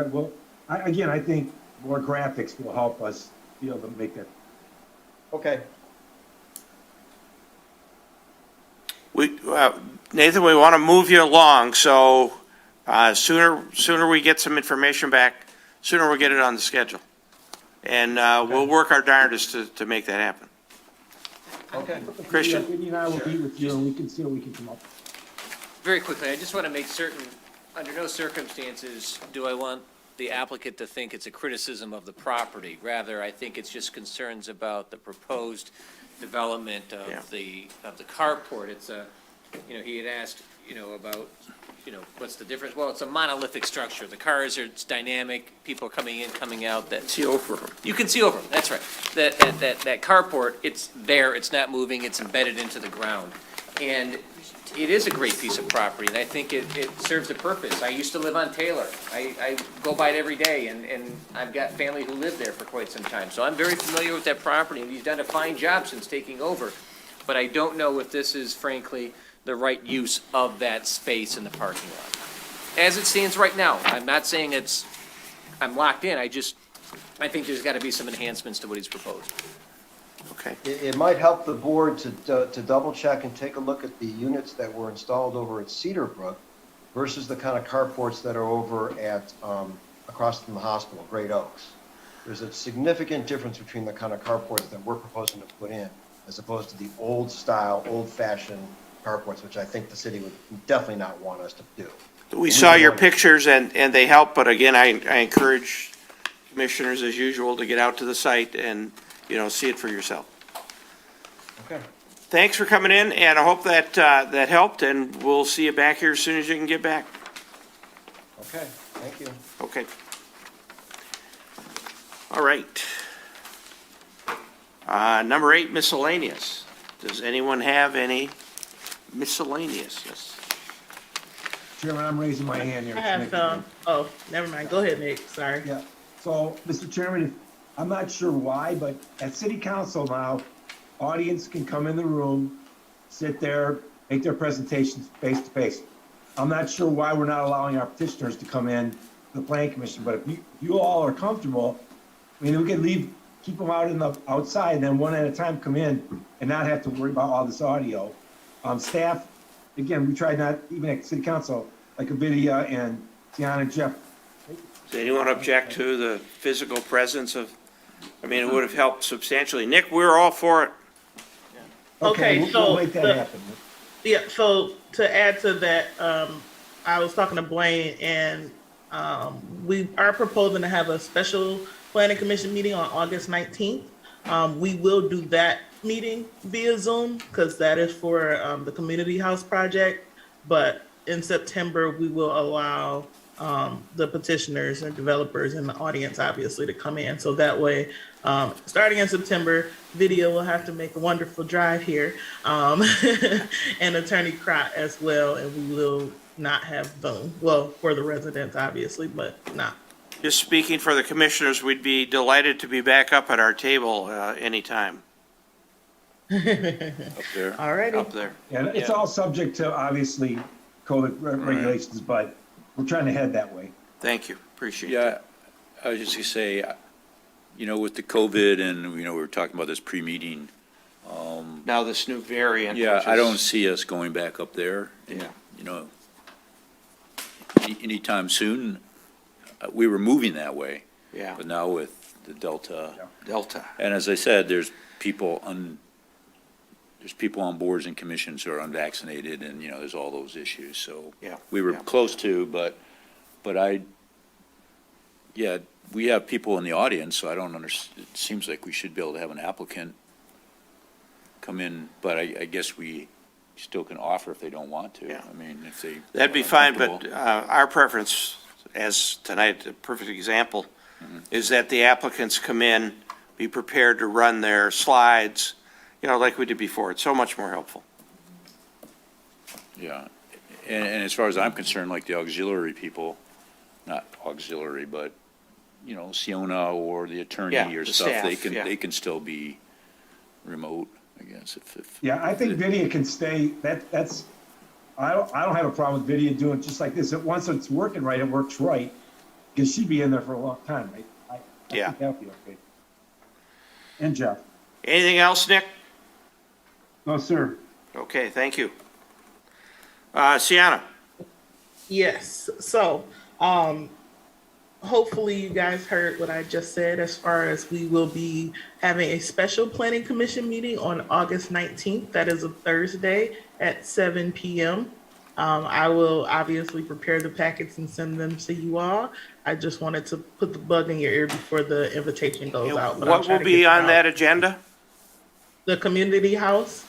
M: I think more graphics will help us be able to make that.
O: Okay.
A: Nathan, we want to move you along, so sooner we get some information back, sooner we'll get it on the schedule. And we'll work our darndest to make that happen.
O: Okay.
A: Christian?
M: Whitney and I will meet with you, and we can see what we can come up with.
D: Very quickly, I just want to make certain, under no circumstances do I want the applicant to think it's a criticism of the property. Rather, I think it's just concerns about the proposed development of the carport. It's he had asked, about, what's the difference? Well, it's a monolithic structure. The cars it's dynamic. People are coming in, coming out.
A: See over them.
D: You can see over them. That's right. That carport, it's there. It's not moving. It's embedded into the ground. And it is a great piece of property, and I think it serves a purpose. I used to live on Taylor. I go by it every day, and I've got family who lived there for quite some time. So I'm very familiar with that property, and he's done a fine job since taking over. But I don't know if this is frankly the right use of that space in the parking lot. As it stands right now, I'm not saying I'm locked in, I think there's gotta be some enhancements to what he's proposed.
A: Okay.
O: It might help the board to double check and take a look at the units that were installed over at Cedar Brook versus the kind of carports that are over at, across from the hospital, Great Oaks. There's a significant difference between the kind of carports that we're proposing to put in as opposed to the old style, old fashioned carports, which I think the city would definitely not want us to do.
A: We saw your pictures and they help, but again, I encourage commissioners as usual to get out to the site and, see it for yourself.
O: Okay.
A: Thanks for coming in, and I hope that helped, and we'll see you back here as soon as you can get back.
O: Okay, thank you.
A: Okay. All right. Number 8, miscellaneous. Does anyone have any miscellaneous? Yes.
M: Chairman, I'm raising my hand here.
G: I have some. Oh, never mind. Go ahead, Nick. Sorry.
M: Yeah, so, Mr. Chairman, I'm not sure why, but at city council now, audience can come in the room, sit there, make their presentations face to face. I'm not sure why we're not allowing our petitioners to come in to the planning commission, but if you all are comfortable, I mean, we could keep them out outside, and then one at a time come in and not have to worry about all this audio. Staff, again, we tried not, even at city council, like Avidia and Tiana and Jeff.
A: Does anyone object to the physical presence of, it would have helped substantially. Nick, we're all for it.
G: Okay,
M: we'll make that happen.
G: Yeah, so to add to that, I was talking to Blaine, and we are proposing to have a special planning commission meeting on August 19th. We will do that meeting via Zoom because that is for the community house project. But in September, we will allow the petitioners and developers in the audience, obviously, to come in. So that way, starting in September, video will have to make a wonderful drive here, and Attorney Crott as well. And we will not have Zoom. Well, for the residents, obviously, but not.
A: Just speaking for the commissioners, we'd be delighted to be back up at our table anytime.
C: Up there.
G: All righty.
A: Up there.
M: And it's all subject to, obviously, COVID regulations, but we're trying to head that way.
A: Thank you. Appreciate it.
C: Yeah, I was just gonna say, with the COVID and, we were talking about this pre-meeting.
A: Now this new variant.
C: Yeah,
A: which
C: I
A: is-
C: don't see us going back up there.
A: Yeah.
C: Anytime soon. We were moving that way.
A: Yeah.
C: But now with the Delta.
A: Delta.
C: And as I said, there's people on boards and commissions who are unvaccinated, and, there's all those issues, so.
A: Yeah.
C: We were
A: Yeah.
C: close to, but we have people in the audience, so I don't understand. It seems like we should be able to have an applicant come in, but I guess we still can offer if they don't want to.
A: Yeah.
C: If they.
A: That'd be fine, but our preference, as tonight, a perfect example, is that the applicants come in, be prepared to run their slides, like we did before. It's so much more helpful.
C: Yeah, and as far as I'm concerned, like the auxiliary people, not auxiliary, but, Siona or the attorney
A: Yeah,
C: or
A: the
C: stuff,
A: staff, yeah.
C: they can still be remote, I guess, if.
M: Yeah, I think Vidia can stay, that's, I don't have a problem with Vidia doing just like this. Once it's working right, it works right, because she'd be in there for a long time, right? I
A: Yeah.
M: think that'd be okay. And Jeff.
A: Anything else, Nick?
M: No, sir.
A: Okay, thank you. Sienna?
G: Yes. So, hopefully you guys heard what I just said as far as we will be having a special planning commission meeting on August 19th. That is a Thursday at 7 p.m. I will obviously prepare the packets and send them to you all. I just wanted to put the bug in your ear before the invitation goes out. but I'll
A: What
G: try
A: will
G: to
A: be
G: get it
A: on
G: out.
A: that agenda?
G: The community house.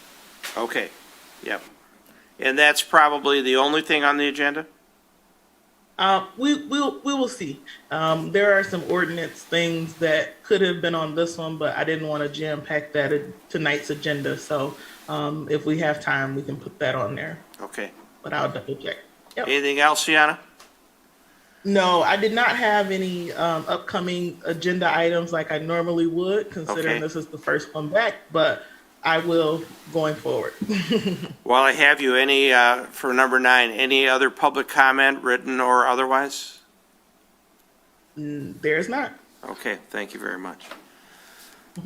A: Okay, yep. And that's probably the only thing on the agenda?
G: We will see. There are some ordinance things that could have been on this one, but I didn't want to jam pack that in tonight's agenda. So If we have time, we can put that on there,
A: Okay.
G: but I'll double check. Yep.
A: Anything else, Sienna?
G: No, I did not have any upcoming agenda items like I normally would, considering
A: Okay.
G: this is the first one back, but I will going forward.
A: While I have you, any, for number 9, any other public comment, written or otherwise?
G: There's not.
A: Okay, thank you very much.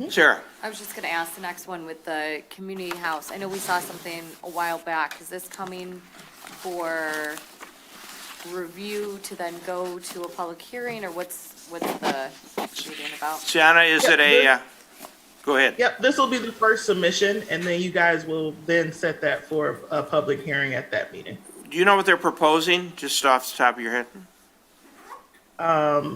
A: Sarah?
N: I was just gonna ask the next one with the community house. I know we saw something a while back. Is this coming for review to then go to a public hearing, or what's the meeting about?
A: Sienna, is it a, go ahead.
G: Yep, this will be the first submission, and then you guys will then set that for a public hearing at that meeting.
A: Do you know what they're proposing, just off the top of your head?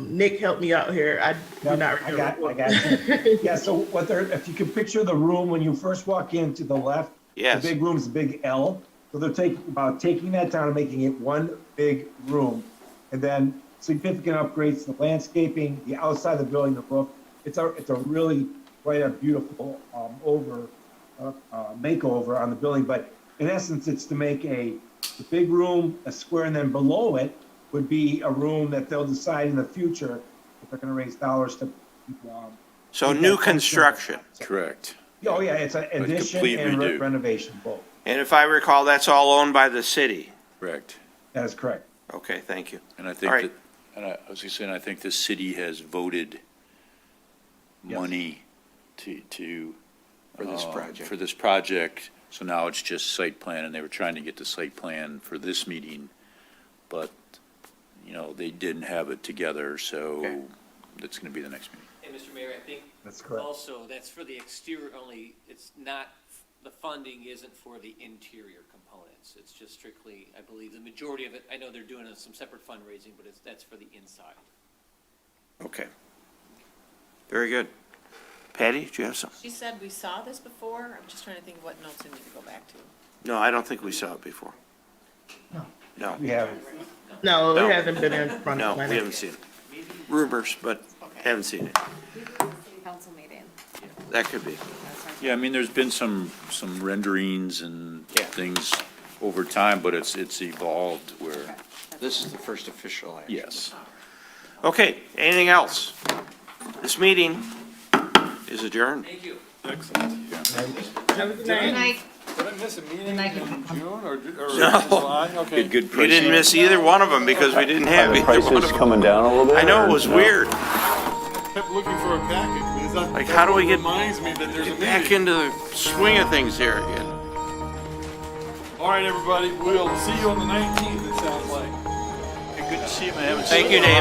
G: Nick, help me out here. I do not
M: I
G: remember.
M: got you. Yeah, so what they're, if you can picture the room when you first walk in to the left,
A: Yes.
M: the big room's a big L. So they're taking that down and making it one big room. And then significant upgrades to the landscaping, the outside of the building, the roof. It's a really quite a beautiful makeover on the building. But in essence, it's to make the big room a square, and then below it would be a room that they'll decide in the future if they're going to raise dollars to.
A: So new construction.
C: Correct.
M: Oh, yeah, it's an addition
C: complete
M: and
C: redo.
M: renovation both.
A: And if I recall, that's all owned by the city.
C: Correct.
M: That is correct.
A: Okay, thank you.
C: And I think
A: All right.
C: that, and I was just saying, I think the city has voted money to.
A: For this project.
C: For this project, so now it's just site plan, and they were trying to get the site plan for this meeting, but, they didn't have it together, so
A: Okay.
C: that's gonna be the next meeting.
D: And Mr. Mayor, I think
M: That's correct.
D: also, that's for the exterior only, it's not, the funding isn't for the interior components. It's just strictly, I believe, the majority of it, I know they're doing some separate fundraising, but that's for the inside.
A: Okay. Very good. Patty, do you have something?
F: She said we saw this before. I'm just trying to think what notes I need to go back to.
A: No, I don't think we saw it before. No.
M: We haven't.
G: No,
A: No.
G: it hasn't been in front
A: No,
G: of my
A: we haven't seen it. Rumors, but haven't seen it.
N: City council meeting.
A: That could be.
C: Yeah, I mean, there's been some renderings and
A: Yeah.
C: things over time, but it's evolved where,
A: This is the first official action.
C: yes.
A: Okay, anything else? This meeting is adjourned.
D: Thank you.
G: Have a good night.
E: Did I miss a meeting in June or
A: No.
E: July? Okay.
C: Good
A: We
C: pricing.
A: didn't miss either one of them because we didn't have either one of them.
P: coming down a little bit?
A: I know, it was weird.
E: Kept looking for a packet because that
A: Like, how do we get
E: reminds me that there's a
A: back
E: meeting.
A: into the swing of things here again?
E: All right, everybody, we'll see you on the 19th, it sounds like.
C: Good to see you, man.
A: Thank you, Dave.